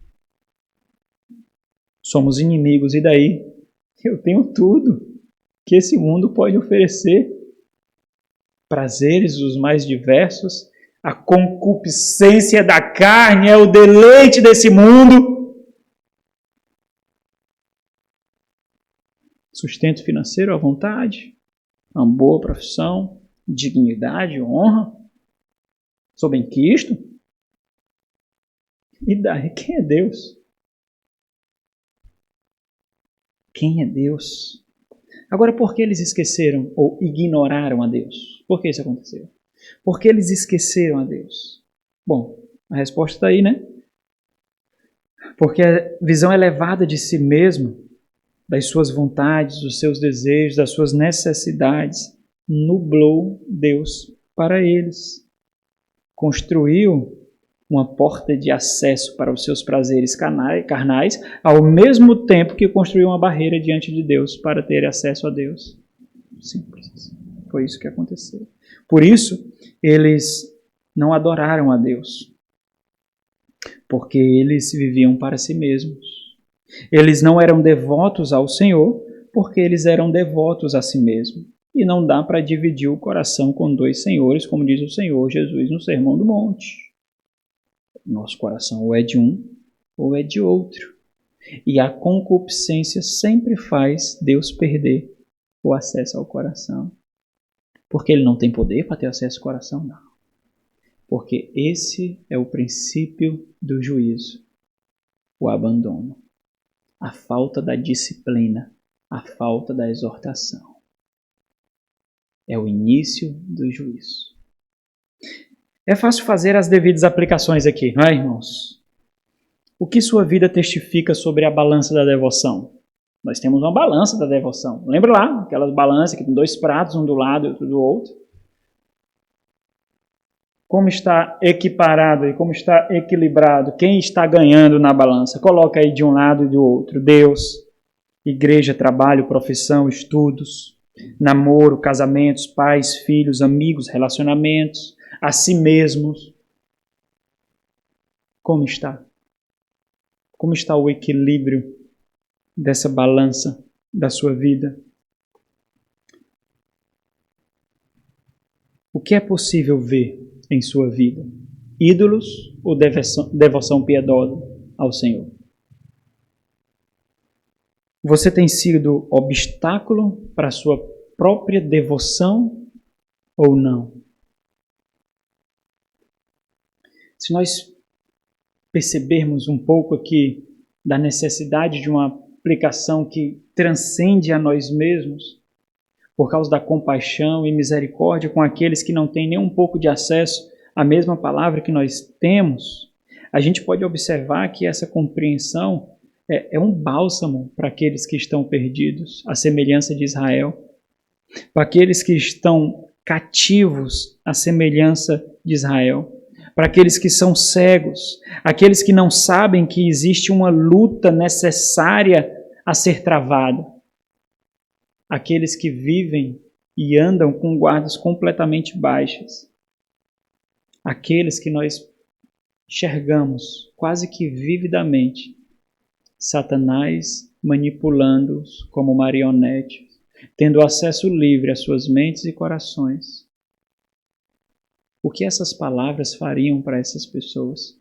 Somos inimigos, e daí? Eu tenho tudo que esse mundo pode oferecer. Prazeres os mais diversos, a concupiscência da carne é o deleite desse mundo. Sustento financeiro à vontade, uma boa profissão, dignidade, honra. Sou benquisto. E daí, quem é Deus? Quem é Deus? Agora, por que eles esqueceram ou ignoraram a Deus? Por que isso aconteceu? Por que eles esqueceram a Deus? Bom, a resposta está aí, né? Porque a visão elevada de si mesmo, das suas vontades, dos seus desejos, das suas necessidades, nublou Deus para eles. Construiu uma porta de acesso para os seus prazeres carnais, ao mesmo tempo que construiu uma barreira diante de Deus para ter acesso a Deus. Simples. Foi isso que aconteceu. Por isso, eles não adoraram a Deus, porque eles viviam para si mesmos. Eles não eram devotos ao Senhor, porque eles eram devotos a si mesmos. E não dá para dividir o coração com dois senhores, como diz o Senhor Jesus no Sermão do Monte. Nosso coração ou é de um ou é de outro. E a concupiscência sempre faz Deus perder o acesso ao coração. Porque ele não tem poder para ter acesso ao coração? Não. Porque esse é o princípio do juízo. O abandono. A falta da disciplina. A falta da exortação. É o início do juízo. É fácil fazer as devidas aplicações aqui, não é, irmãos? O que sua vida testifica sobre a balança da devoção? Nós temos uma balança da devoção. Lembra lá? Aquelas balanças que tem dois pratos, um do lado e outro do outro. Como está equiparado e como está equilibrado? Quem está ganhando na balança? Coloca aí de um lado e do outro. Deus, igreja, trabalho, profissão, estudos, namoro, casamentos, pais, filhos, amigos, relacionamentos, a si mesmos. Como está? Como está o equilíbrio dessa balança da sua vida? O que é possível ver em sua vida? Ídolos ou devoção piedosa ao Senhor? Você tem sido obstáculo para a sua própria devoção ou não? Se nós percebermos um pouco aqui da necessidade de uma aplicação que transcende a nós mesmos, por causa da compaixão e misericórdia com aqueles que não têm nem um pouco de acesso à mesma palavra que nós temos, a gente pode observar que essa compreensão é um bálsamo para aqueles que estão perdidos, à semelhança de Israel, para aqueles que estão cativos, à semelhança de Israel, para aqueles que são cegos, aqueles que não sabem que existe uma luta necessária a ser travada, aqueles que vivem e andam com guardas completamente baixas, aqueles que nós enxergamos quase que vividamente Satanás manipulando-os como marionetes, tendo acesso livre às suas mentes e corações. O que essas palavras fariam para essas pessoas?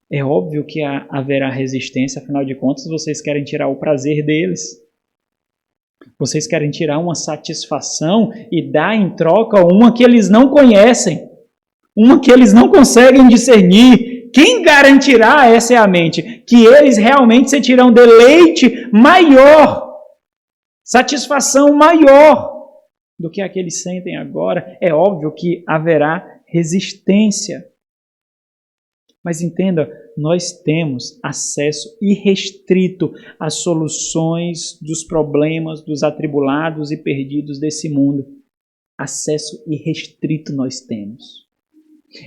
É óbvio que haverá resistência, afinal de contas, vocês querem tirar o prazer deles. Vocês querem tirar uma satisfação e dar em troca uma que eles não conhecem, uma que eles não conseguem discernir. Quem garantirá, essa é a mente, que eles realmente sentirão deleite maior, satisfação maior do que a que eles sentem agora? É óbvio que haverá resistência. Mas entenda, nós temos acesso irrestrito às soluções dos problemas, dos atribulados e perdidos desse mundo. Acesso irrestrito nós temos.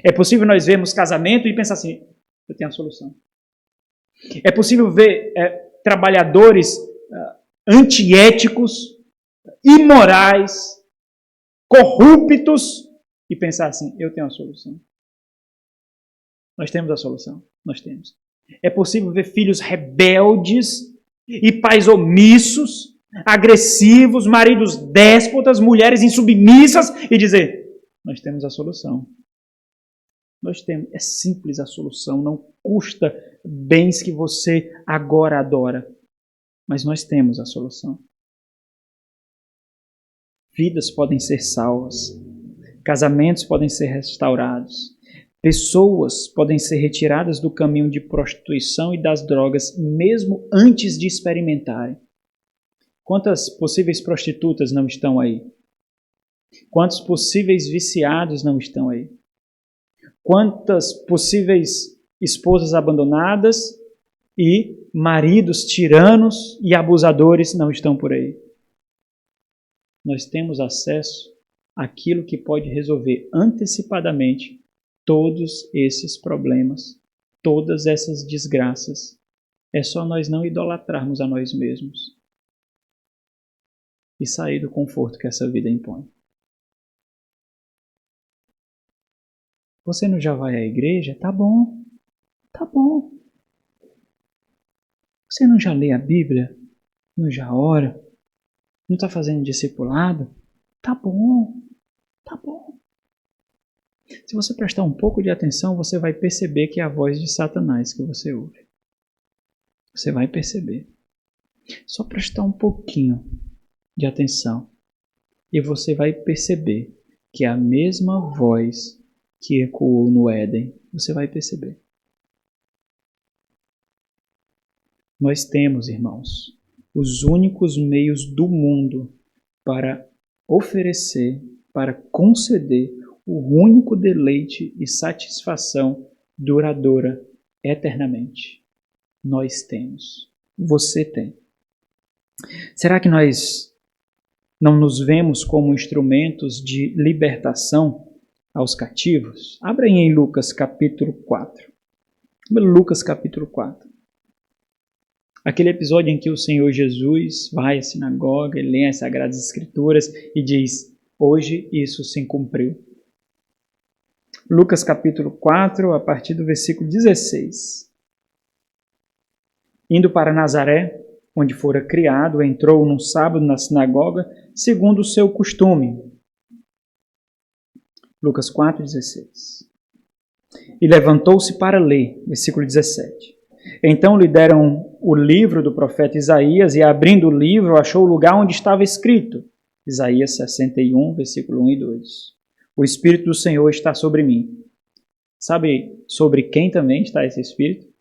É possível nós vermos casamento e pensar assim, eu tenho a solução. É possível ver trabalhadores antiéticos, imorais, corruptos e pensar assim, eu tenho a solução. Nós temos a solução, nós temos. É possível ver filhos rebeldes e pais omissos, agressivos, maridos déspotas, mulheres insubmissas e dizer, nós temos a solução. Nós temos, é simples a solução, não custa bens que você agora adora, mas nós temos a solução. Vidas podem ser salvas, casamentos podem ser restaurados, pessoas podem ser retiradas do caminho de prostituição e das drogas, mesmo antes de experimentarem. Quantas possíveis prostitutas não estão aí? Quantos possíveis viciados não estão aí? Quantas possíveis esposas abandonadas e maridos tiranos e abusadores não estão por aí? Nós temos acesso àquilo que pode resolver antecipadamente todos esses problemas, todas essas desgraças. É só nós não idolatrarmos a nós mesmos e sair do conforto que essa vida impõe. Você não já vai à igreja? Tá bom, tá bom. Você não já lê a Bíblia? Não já ora? Não está fazendo discipulado? Tá bom, tá bom. Se você prestar um pouco de atenção, você vai perceber que é a voz de Satanás que você ouve. Você vai perceber. Só prestar um pouquinho de atenção e você vai perceber que é a mesma voz que ecoou no Éden. Você vai perceber. Nós temos, irmãos, os únicos meios do mundo para oferecer, para conceder o único deleite e satisfação duradoura eternamente. Nós temos. Você tem. Será que nós não nos vemos como instrumentos de libertação aos cativos? Abra aí em Lucas capítulo 4. Lucas capítulo 4. Aquele episódio em que o Senhor Jesus vai à sinagoga, ele lê as Sagradas Escrituras e diz, hoje isso se cumpriu. Lucas capítulo 4, a partir do versículo 16. Indo para Nazaré, onde fora criado, entrou num sábado na sinagoga, segundo o seu costume. Lucas 4, 16. E levantou-se para ler, versículo 17. Então lhe deram o livro do profeta Isaías, e abrindo o livro, achou o lugar onde estava escrito. Isaías 61, versículo 1 e 2. O Espírito do Senhor está sobre mim. Sabe sobre quem também está esse Espírito?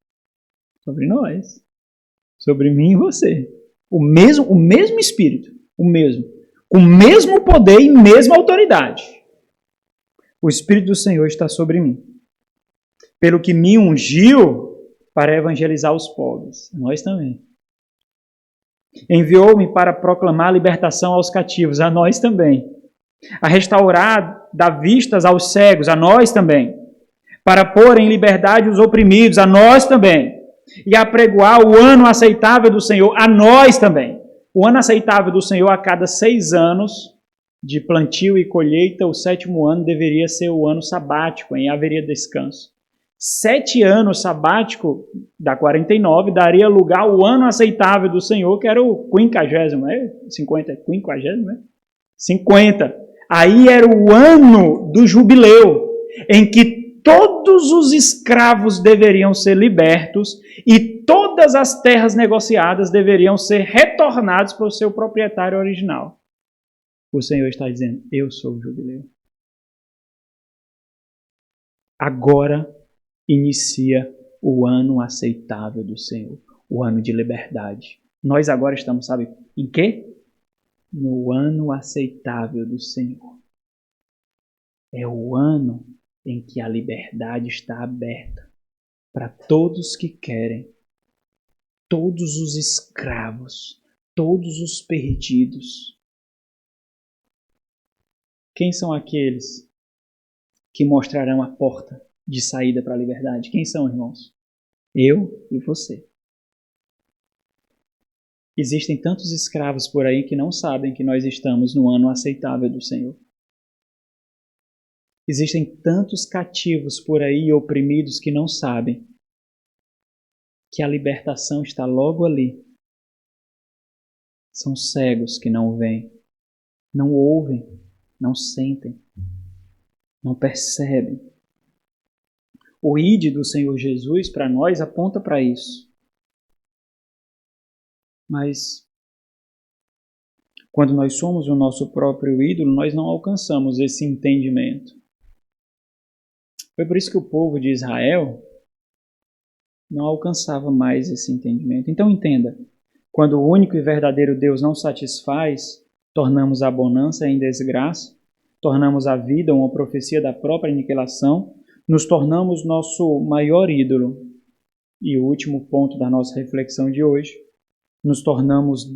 Sobre nós. Sobre mim e você. O mesmo Espírito. O mesmo. Com o mesmo poder e mesma autoridade. O Espírito do Senhor está sobre mim. pelo que me ungiu para evangelizar os pobres. Nós também. Enviou-me para proclamar a libertação aos cativos. A nós também. A restaurar, dar vistas aos cegos. A nós também. Para pôr em liberdade os oprimidos. A nós também. E apregoar o ano aceitável do Senhor. A nós também. O ano aceitável do Senhor a cada 6 anos de plantio e colheita, o 7º ano deveria ser o ano sabático, em haveria descanso. 7 anos sabático, da 49, daria lugar ao ano aceitável do Senhor, que era o 50º, né? 50, 50º, né? 50. Aí era o ano do jubileu, em que todos os escravos deveriam ser libertos e todas as terras negociadas deveriam ser retornadas para o seu proprietário original. O Senhor está dizendo, eu sou o jubileu. Agora inicia o ano aceitável do Senhor, o ano de liberdade. Nós agora estamos, sabe, em quê? No ano aceitável do Senhor. É o ano em que a liberdade está aberta para todos que querem, todos os escravos, todos os perdidos. Quem são aqueles que mostrarão a porta de saída para a liberdade? Quem são, irmãos? Eu e você. Existem tantos escravos por aí que não sabem que nós estamos no ano aceitável do Senhor. Existem tantos cativos por aí oprimidos que não sabem que a libertação está logo ali. São cegos que não veem, não ouvem, não sentem, não percebem. O ide do Senhor Jesus para nós aponta para isso. Mas quando nós somos o nosso próprio ídolo, nós não alcançamos esse entendimento. Foi por isso que o povo de Israel não alcançava mais esse entendimento. Então entenda, quando o único e verdadeiro Deus não satisfaz, tornamos a bonança em desgraça, tornamos a vida uma profecia da própria aniquilação, nos tornamos nosso maior ídolo. E o último ponto da nossa reflexão de hoje, nos tornamos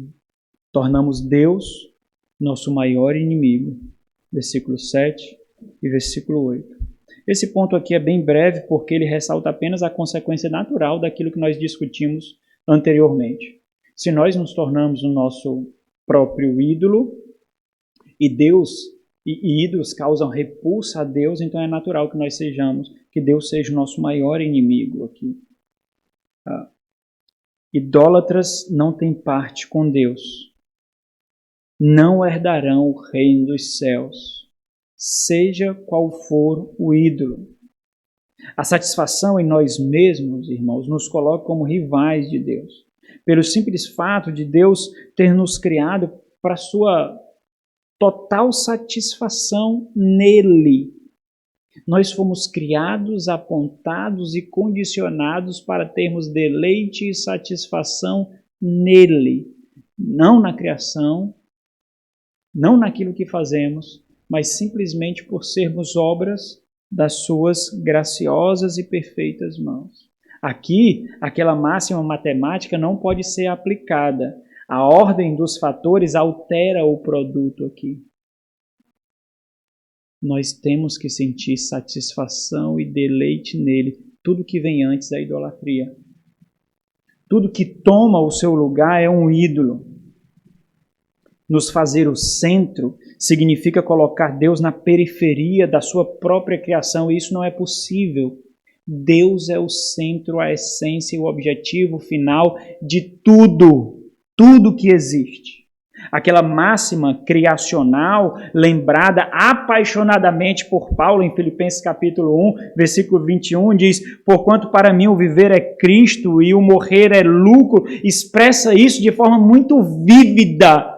Deus nosso maior inimigo. Versículo 7 e versículo 8. Esse ponto aqui é bem breve porque ele ressalta apenas a consequência natural daquilo que nós discutimos anteriormente. Se nós nos tornamos o nosso próprio ídolo e ídolos causam repulsa a Deus, então é natural que nós sejamos, que Deus seja o nosso maior inimigo aqui. Idólatras não têm parte com Deus. Não herdarão o reino dos céus, seja qual for o ídolo. A satisfação em nós mesmos, irmãos, nos coloca como rivais de Deus. Pelo simples fato de Deus ter nos criado para sua total satisfação nele. Nós fomos criados, apontados e condicionados para termos deleite e satisfação nele. Não na criação, não naquilo que fazemos, mas simplesmente por sermos obras das suas graciosas e perfeitas mãos. Aqui, aquela máxima matemática não pode ser aplicada. A ordem dos fatores altera o produto aqui. Nós temos que sentir satisfação e deleite nele. Tudo que vem antes é idolatria. Tudo que toma o seu lugar é um ídolo. Nos fazer o centro significa colocar Deus na periferia da sua própria criação, e isso não é possível. Deus é o centro, a essência e o objetivo final de tudo, tudo que existe. Aquela máxima criacional, lembrada apaixonadamente por Paulo em Filipenses capítulo 1, versículo 21, diz: porquanto para mim o viver é Cristo e o morrer é lucro, expressa isso de forma muito vívida.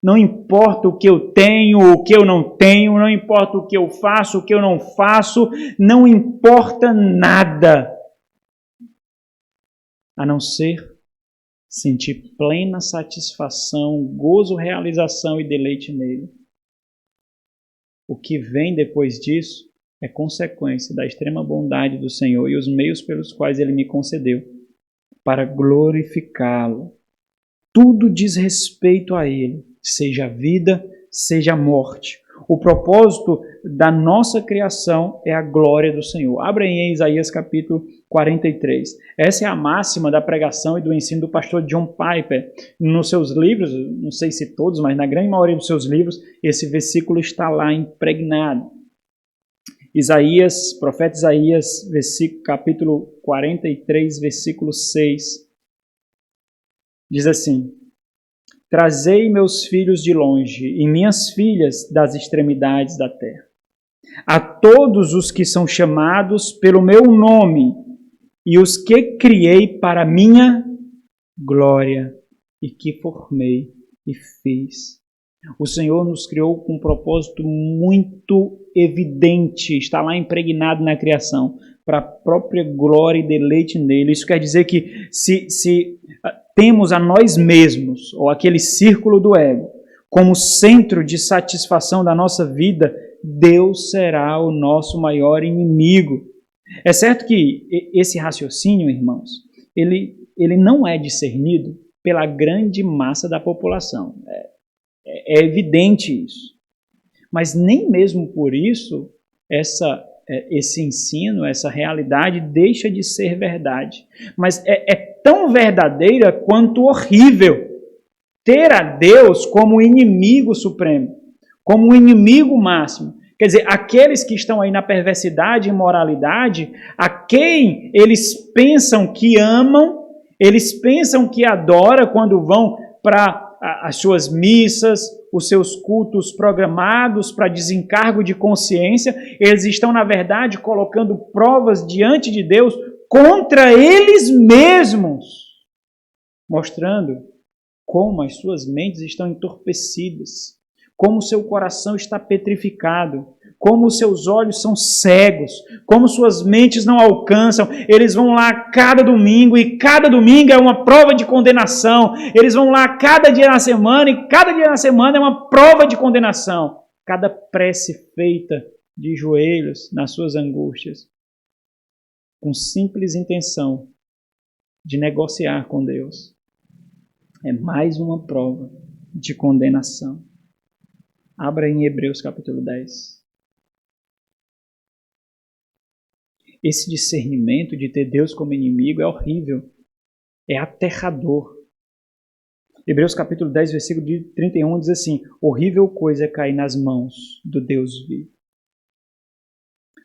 Não importa o que eu tenho, o que eu não tenho, não importa o que eu faço, o que eu não faço, não importa nada, a não ser sentir plena satisfação, gozo, realização e deleite nele. O que vem depois disso é consequência da extrema bondade do Senhor e os meios pelos quais Ele me concedeu para glorificá-lo. Tudo diz respeito a Ele, seja a vida, seja a morte. O propósito da nossa criação é a glória do Senhor. Abra em Isaías capítulo 43. Essa é a máxima da pregação e do ensino do pastor John Piper. Nos seus livros, não sei se todos, mas na grande maioria dos seus livros, esse versículo está lá impregnado. Isaías, profeta Isaías, capítulo 43, versículo 6, diz assim: Trazei meus filhos de longe e minhas filhas das extremidades da terra. A todos os que são chamados pelo meu nome e os que criei para minha glória e que formei e fiz. O Senhor nos criou com um propósito muito evidente, está lá impregnado na criação, para a própria glória e deleite nele. Isso quer dizer que se temos a nós mesmos, ou aquele círculo do ego, como centro de satisfação da nossa vida, Deus será o nosso maior inimigo. É certo que esse raciocínio, irmãos, ele não é discernido pela grande massa da população. É evidente isso. Mas nem mesmo por isso esse ensino, essa realidade deixa de ser verdade. Mas é tão verdadeira quanto horrível ter a Deus como inimigo supremo, como inimigo máximo. Quer dizer, aqueles que estão aí na perversidade e imoralidade, a quem eles pensam que amam, eles pensam que adoram quando vão para as suas missas, os seus cultos programados para desencargo de consciência, eles estão, na verdade, colocando provas diante de Deus contra eles mesmos, mostrando como as suas mentes estão entorpecidas, como o seu coração está petrificado, como os seus olhos são cegos, como suas mentes não alcançam. Eles vão lá cada domingo, e cada domingo é uma prova de condenação. Eles vão lá cada dia na semana, e cada dia na semana é uma prova de condenação. Cada prece feita de joelhos nas suas angústias, com simples intenção de negociar com Deus, é mais uma prova de condenação. Abra em Hebreus capítulo 10. Esse discernimento de ter Deus como inimigo é horrível, é aterrador. Hebreus capítulo 10, versículo 31 diz assim: horrível coisa é cair nas mãos do Deus vivo.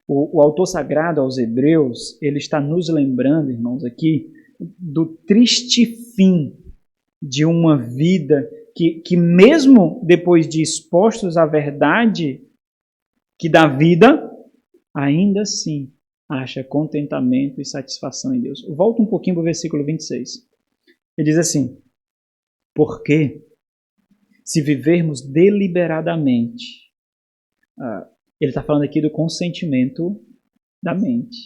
O autor sagrado aos Hebreus, ele está nos lembrando, irmãos, aqui, do triste fim de uma vida que mesmo depois de expostos à verdade que dá vida, ainda assim acha contentamento e satisfação em Deus. Volta um pouquinho para o versículo 26. Ele diz assim: porque se vivermos deliberadamente, ele está falando aqui do consentimento da mente,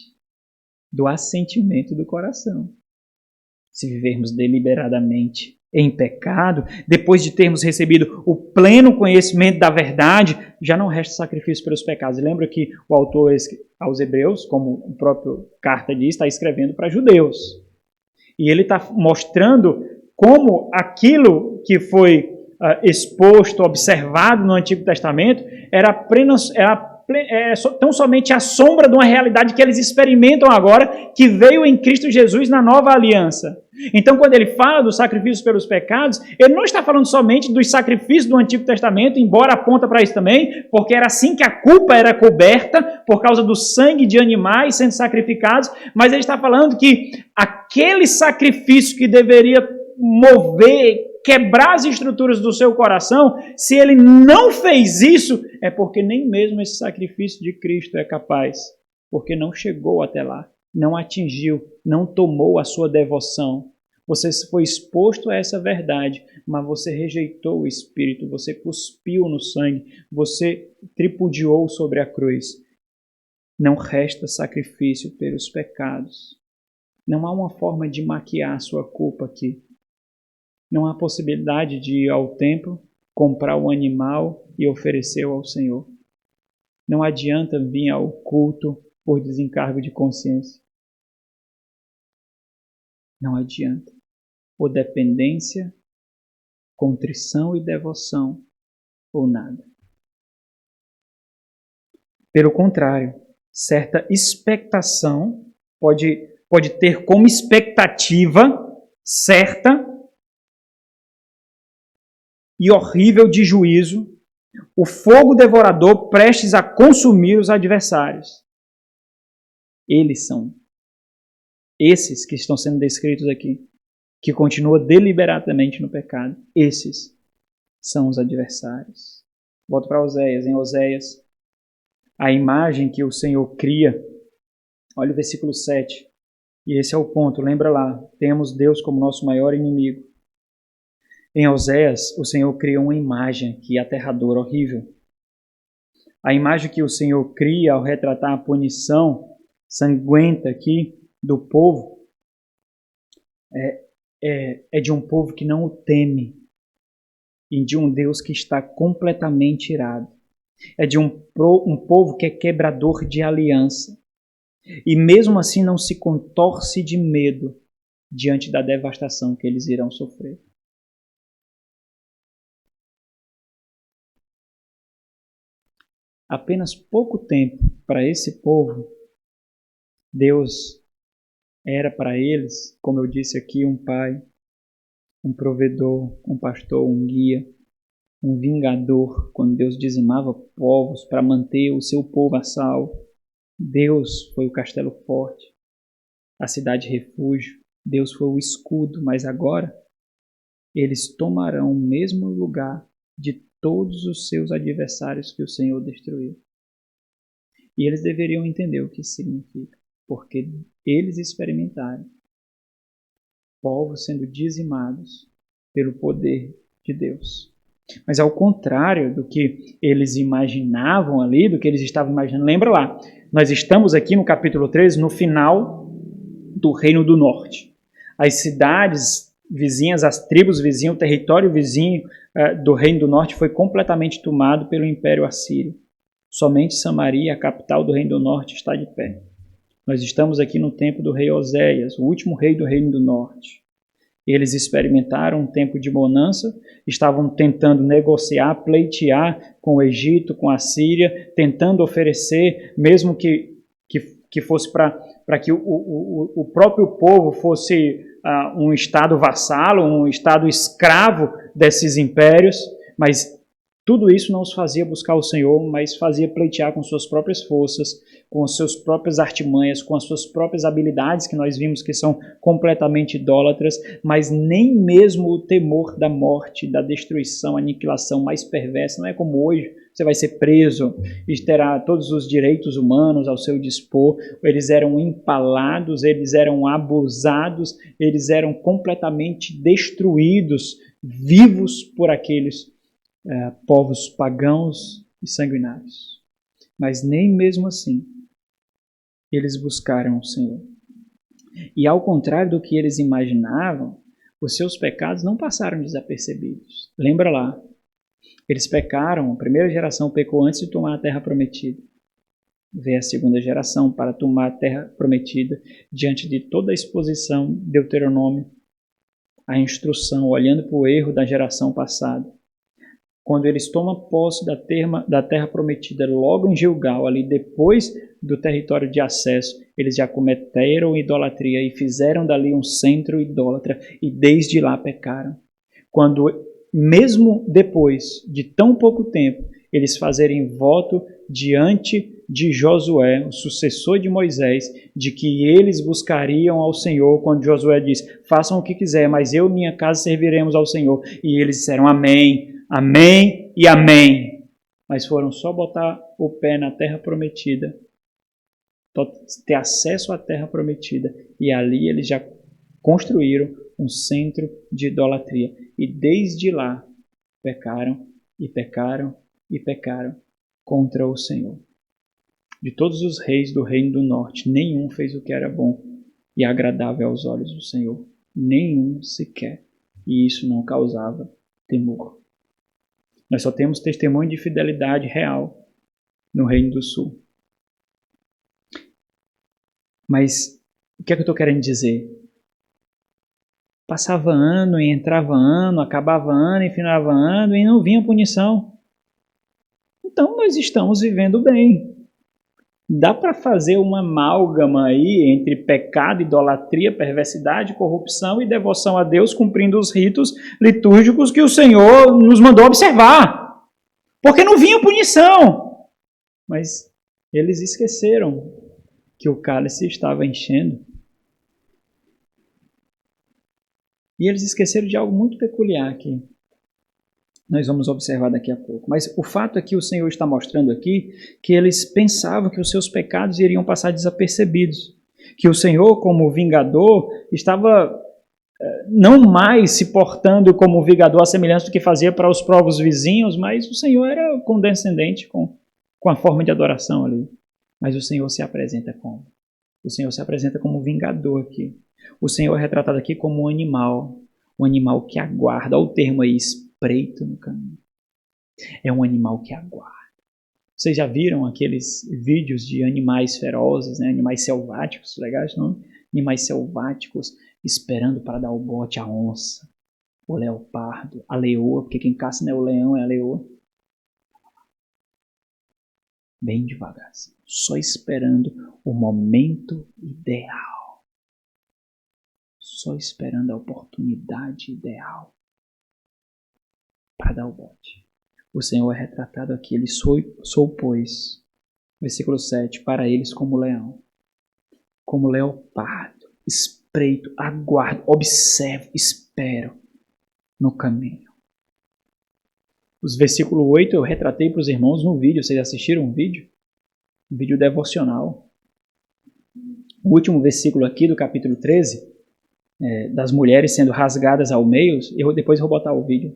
do assentimento do coração. Se vivermos deliberadamente em pecado, depois de termos recebido o pleno conhecimento da verdade, já não resta sacrifício pelos pecados. Lembra que o autor aos Hebreus, como o próprio carta diz, está escrevendo para judeus. E ele está mostrando como aquilo que foi exposto, observado no Antigo Testamento, era tão somente a sombra de uma realidade que eles experimentam agora, que veio em Cristo Jesus na nova aliança. Então, quando ele fala dos sacrifícios pelos pecados, ele não está falando somente dos sacrifícios do Antigo Testamento, embora aponta para isso também, porque era assim que a culpa era coberta, por causa do sangue de animais sendo sacrificados, mas ele está falando que aquele sacrifício que deveria mover, quebrar as estruturas do seu coração, se ele não fez isso, é porque nem mesmo esse sacrifício de Cristo é capaz, porque não chegou até lá, não atingiu, não tomou a sua devoção. Você foi exposto a essa verdade, mas você rejeitou o Espírito, você cuspiu no sangue, você tripudiou sobre a cruz. Não resta sacrifício pelos pecados. Não há uma forma de maquiar a sua culpa aqui. Não há possibilidade de ir ao templo, comprar um animal e oferecê-lo ao Senhor. Não adianta vir ao culto por desencargo de consciência. Não adianta. Ou dependência, contrição e devoção, ou nada. Pelo contrário, certa expectação pode ter como expectativa certa e horrível de juízo o fogo devorador prestes a consumir os adversários. Eles são esses que estão sendo descritos aqui, que continuam deliberadamente no pecado. Esses são os adversários. Volto para Oséias. Em Oséias, a imagem que o Senhor cria, olha o versículo 7. E esse é o ponto, lembra lá, temos Deus como nosso maior inimigo. Em Oséias, o Senhor cria uma imagem que é aterradora, horrível. A imagem que o Senhor cria ao retratar a punição sanguenta aqui do povo é de um povo que não o teme e de um Deus que está completamente irado. É de um povo que é quebrador de aliança e mesmo assim não se contorce de medo diante da devastação que eles irão sofrer. Apenas pouco tempo para esse povo, Deus era para eles, como eu disse aqui, um pai, um provedor, um pastor, um guia, um vingador, quando Deus dizimava povos para manter o seu povo a salvo. Deus foi o castelo forte, a cidade refúgio, Deus foi o escudo, mas agora eles tomarão o mesmo lugar de todos os seus adversários que o Senhor destruiu. E eles deveriam entender o que isso significa, porque eles experimentaram povos sendo dizimados pelo poder de Deus. Mas ao contrário do que eles imaginavam ali, do que eles estavam imaginando, lembra lá, nós estamos aqui no capítulo 13, no final do Reino do Norte. As cidades vizinhas, as tribos vizinhas, o território vizinho do Reino do Norte foi completamente tomado pelo Império Assírio. Somente Samaria, a capital do Reino do Norte, está de pé. Nós estamos aqui no tempo do rei Oséias, o último rei do Reino do Norte. Eles experimentaram um tempo de bonança, estavam tentando negociar, pleitear com o Egito, com a Síria, tentando oferecer, mesmo que fosse para que o próprio povo fosse um estado vassalo, um estado escravo desses impérios, mas tudo isso não os fazia buscar o Senhor, mas fazia pleitear com suas próprias forças, com as suas próprias artimanhas, com as suas próprias habilidades, que nós vimos que são completamente idólatras, mas nem mesmo o temor da morte, da destruição, aniquilação mais perversa, não é como hoje, você vai ser preso e terá todos os direitos humanos ao seu dispor. Eles eram empalados, eles eram abusados, eles eram completamente destruídos, vivos por aqueles povos pagãos e sanguinários. Mas nem mesmo assim eles buscaram o Senhor. E ao contrário do que eles imaginavam, os seus pecados não passaram desapercebidos. Lembra lá, eles pecaram, a primeira geração pecou antes de tomar a terra prometida. Veio a segunda geração para tomar a terra prometida diante de toda a exposição de Deuteronômio, a instrução, olhando para o erro da geração passada. Quando eles tomam posse da terra prometida, logo em Gilgal, ali depois do território de acesso, eles já cometeram idolatria e fizeram dali um centro idólatra e desde lá pecaram. Quando, mesmo depois de tão pouco tempo, eles fazerem voto diante de Josué, o sucessor de Moisés, de que eles buscariam ao Senhor, quando Josué diz, façam o que quiser, mas eu e minha casa serviremos ao Senhor. E eles disseram, amém. Amém e amém. Mas foram só botar o pé na terra prometida, ter acesso à terra prometida, e ali eles já construíram um centro de idolatria. E desde lá pecaram e pecaram e pecaram contra o Senhor. De todos os reis do Reino do Norte, nenhum fez o que era bom e agradável aos olhos do Senhor. Nenhum sequer. E isso não causava temor. Nós só temos testemunho de fidelidade real no Reino do Sul. Mas o que é que eu estou querendo dizer? Passava ano e entrava ano, acabava ano e finava ano e não vinha punição. Então nós estamos vivendo bem. Dá para fazer uma amálgama aí entre pecado, idolatria, perversidade, corrupção e devoção a Deus, cumprindo os ritos litúrgicos que o Senhor nos mandou observar. Porque não vinha punição. Mas eles esqueceram que o cálice estava enchendo. E eles esqueceram de algo muito peculiar aqui. Nós vamos observar daqui a pouco. Mas o fato é que o Senhor está mostrando aqui que eles pensavam que os seus pecados iriam passar desapercebidos. Que o Senhor, como vingador, estava não mais se portando como vingador à semelhança do que fazia para os povos vizinhos, mas o Senhor era condescendente com a forma de adoração ali. Mas o Senhor se apresenta como? O Senhor se apresenta como vingador aqui. O Senhor é retratado aqui como um animal que aguarda. Olha o termo aí, espreito no caminho. É um animal que aguarda. Vocês já viram aqueles vídeos de animais ferozes, né? Animais selváticos, legais, não? Animais selváticos esperando para dar o bote à onça, o leopardo, a leoa, porque quem caça não é o leão, é a leoa. Bem devagar, assim, só esperando o momento ideal. Só esperando a oportunidade ideal para dar o bote. O Senhor é retratado aqui, ele sou, pois, versículo 7, para eles como leão, como leopardo, espreito, aguardo, observo, espero no caminho. Os versículo 8 eu retratei para os irmãos no vídeo, vocês assistiram um vídeo? Um vídeo devocional. O último versículo aqui do capítulo 13, das mulheres sendo rasgadas ao meio, depois eu vou botar o vídeo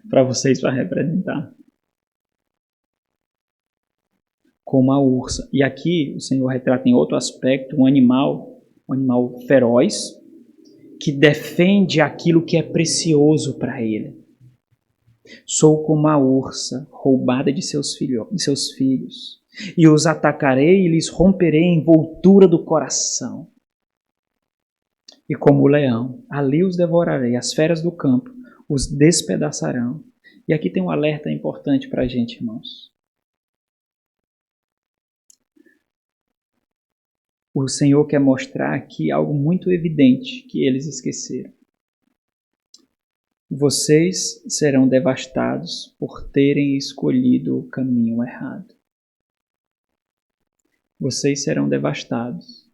para vocês, para representar. Como a ursa. E aqui o Senhor retrata em outro aspecto um animal feroz, que defende aquilo que é precioso para ele. Sou como a ursa, roubada de seus filhos, e os atacarei e lhes romperei a envoltura do coração. E como o leão, ali os devorarei, as feras do campo os despedaçarão. E aqui tem um alerta importante para a gente, irmãos. O Senhor quer mostrar aqui algo muito evidente que eles esqueceram. Vocês serão devastados por terem escolhido o caminho errado. Vocês serão devastados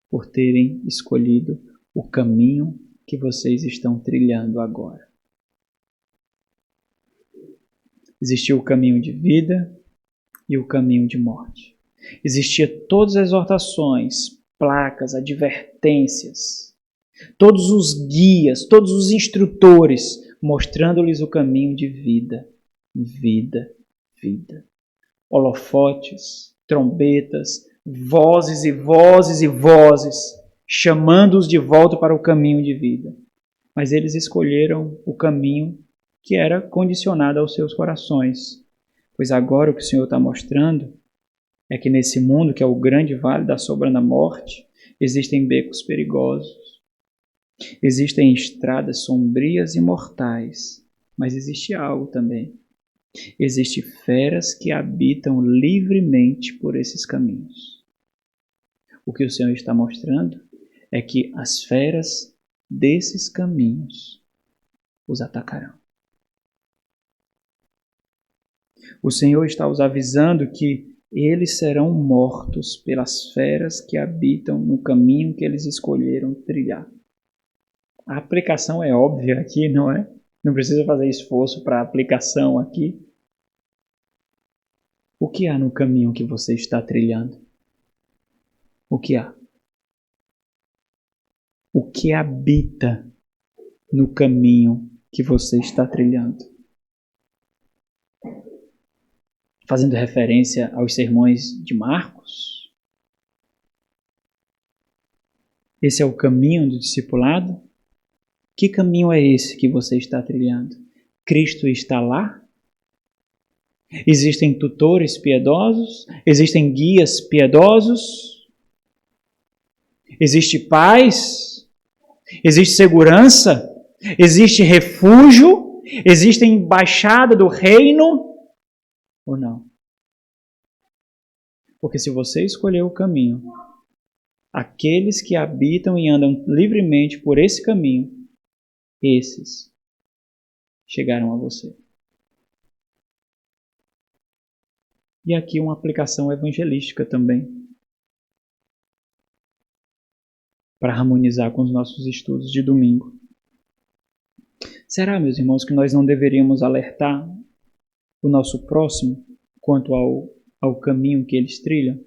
por terem escolhido o caminho que vocês estão trilhando agora. Existia o caminho de vida e o caminho de morte. Existia todas as exortações, placas, advertências, todos os guias, todos os instrutores, mostrando-lhes o caminho de vida, vida, vida. Holofotes, trombetas, vozes e vozes e vozes, chamando-os de volta para o caminho de vida. Mas eles escolheram o caminho que era condicionado aos seus corações. Pois agora o que o Senhor está mostrando é que nesse mundo, que é o grande vale da sombra da morte, existem becos perigosos, existem estradas sombrias e mortais, mas existe algo também. Existem feras que habitam livremente por esses caminhos. O que o Senhor está mostrando é que as feras desses caminhos os atacarão. O Senhor está os avisando que eles serão mortos pelas feras que habitam no caminho que eles escolheram trilhar. A aplicação é óbvia aqui, não é? Não precisa fazer esforço para a aplicação aqui. O que há no caminho que você está trilhando? O que há? O que habita no caminho que você está trilhando? Fazendo referência aos sermões de Marcos? Esse é o caminho do discipulado? Que caminho é esse que você está trilhando? Cristo está lá? Existem tutores piedosos, existem guias piedosos, existe paz, existe segurança, existe refúgio, existe embaixada do reino, ou não? Porque se você escolher o caminho, aqueles que habitam e andam livremente por esse caminho, esses chegarão a você. E aqui uma aplicação evangelística também, para harmonizar com os nossos estudos de domingo. Será, meus irmãos, que nós não deveríamos alertar o nosso próximo quanto ao caminho que eles trilham?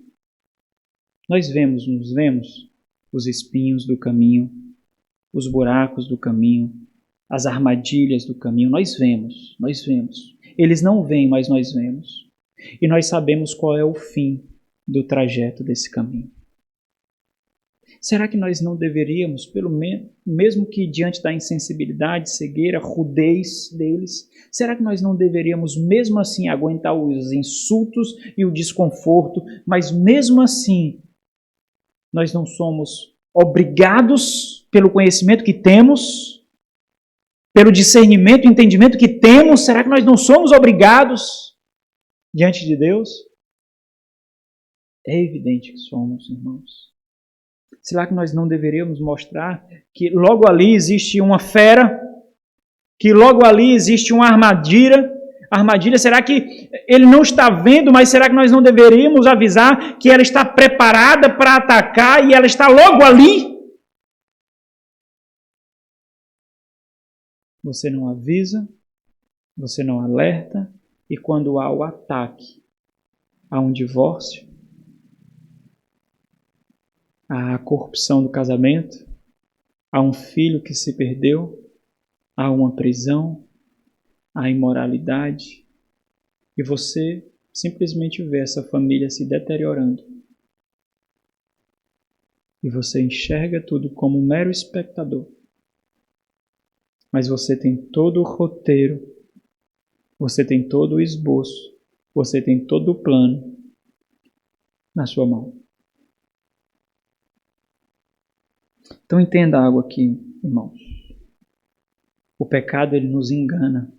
Nos vemos os espinhos do caminho, os buracos do caminho, as armadilhas do caminho, nós vemos. Eles não veem, mas nós vemos. E nós sabemos qual é o fim do trajeto desse caminho. Será que nós não deveríamos, pelo menos, mesmo que diante da insensibilidade, cegueira, rudez deles, será que nós não deveríamos mesmo assim aguentar os insultos e o desconforto, mas mesmo assim nós não somos obrigados pelo conhecimento que temos, pelo discernimento e entendimento que temos, será que nós não somos obrigados diante de Deus? É evidente que somos, irmãos. Será que nós não deveríamos mostrar que logo ali existe uma fera, que logo ali existe uma armadilha? Será que ele não está vendo, mas será que nós não deveríamos avisar que ela está preparada para atacar e ela está logo ali? Você não avisa, você não alerta, e quando há o ataque, há um divórcio, há a corrupção do casamento, há um filho que se perdeu, há uma prisão, há imoralidade, e você simplesmente vê essa família se deteriorando. E você enxerga tudo como um mero espectador. Mas você tem todo o roteiro, você tem todo o esboço, você tem todo o plano na sua mão. Então entenda algo aqui, irmãos. O pecado, ele nos engana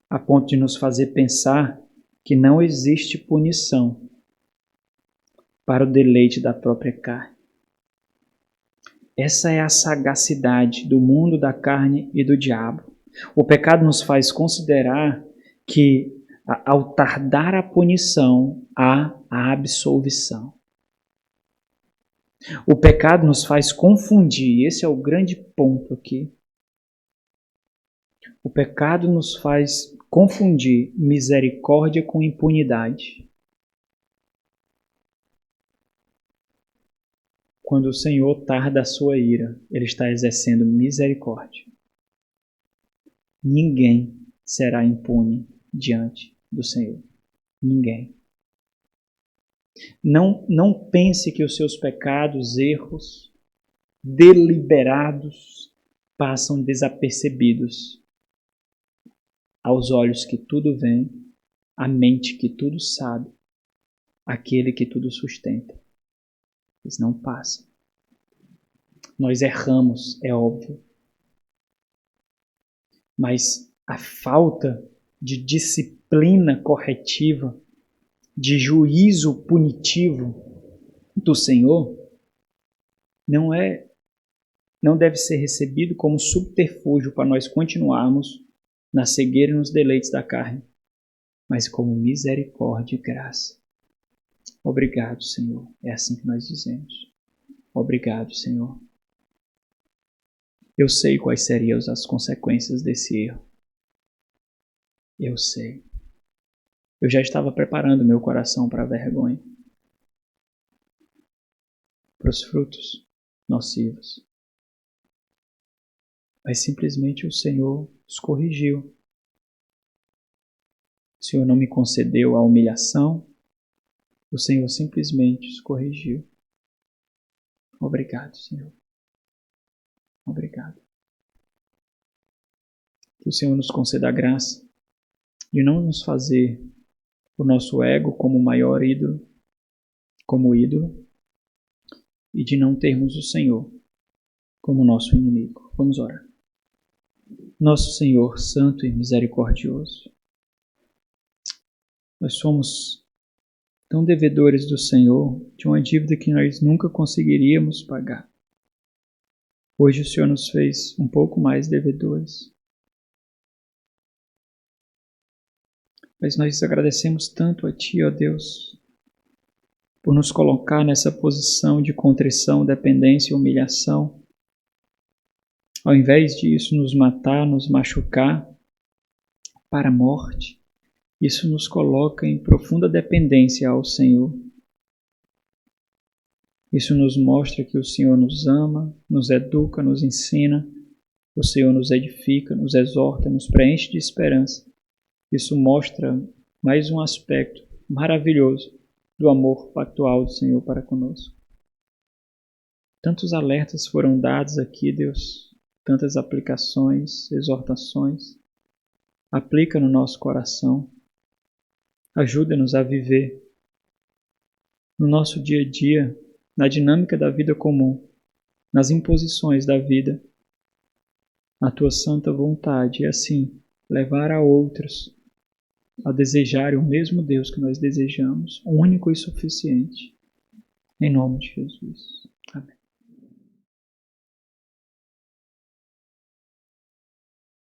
a ponto de nos fazer pensar que não existe punição para o deleite da própria carne. Essa é a sagacidade do mundo da carne e do diabo. O pecado nos faz considerar que ao tardar a punição, há a absolvição. O pecado nos faz confundir, esse é o grande ponto aqui. O pecado nos faz confundir misericórdia com impunidade. Quando o Senhor tarda a sua ira, Ele está exercendo misericórdia. Ninguém será impune diante do Senhor. Ninguém. Não pense que os seus pecados, erros, deliberados, passam desapercebidos aos olhos que tudo vê, à mente que tudo sabe, àquele que tudo sustenta. Eles não passam. Nós erramos, é óbvio. Mas a falta de disciplina corretiva, de juízo punitivo do Senhor, não deve ser recebido como subterfúgio para nós continuarmos na cegueira e nos deleites da carne, mas como misericórdia e graça. Obrigado, Senhor. É assim que nós dizemos. Obrigado, Senhor. Eu sei quais seriam as consequências desse erro. Eu sei. Eu já estava preparando meu coração para a vergonha, para os frutos nocivos. Mas simplesmente o Senhor os corrigiu. O Senhor não me concedeu a humilhação, o Senhor simplesmente os corrigiu. Obrigado, Senhor. Obrigado. Que o Senhor nos conceda a graça de não nos fazer o nosso ego como o maior ídolo, como ídolo, e de não termos o Senhor como nosso inimigo. Vamos orar. Nosso Senhor santo e misericordioso, nós somos tão devedores do Senhor de uma dívida que nós nunca conseguiríamos pagar. Hoje o Senhor nos fez um pouco mais devedores. Mas nós agradecemos tanto a Ti, ó Deus, por nos colocar nessa posição de contrição, dependência e humilhação. Ao invés de isso nos matar, nos machucar para a morte, isso nos coloca em profunda dependência ao Senhor. Isso nos mostra que o Senhor nos ama, nos educa, nos ensina, o Senhor nos edifica, nos exorta, nos preenche de esperança. Isso mostra mais um aspecto maravilhoso do amor pactual do Senhor para conosco. Tantos alertas foram dados aqui, Deus, tantas aplicações, exortações. Aplica no nosso coração. Ajuda-nos a viver no nosso dia a dia, na dinâmica da vida comum, nas imposições da vida, a Tua santa vontade e assim levar a outros a desejarem o mesmo Deus que nós desejamos, único e suficiente. Em nome de Jesus. Amém.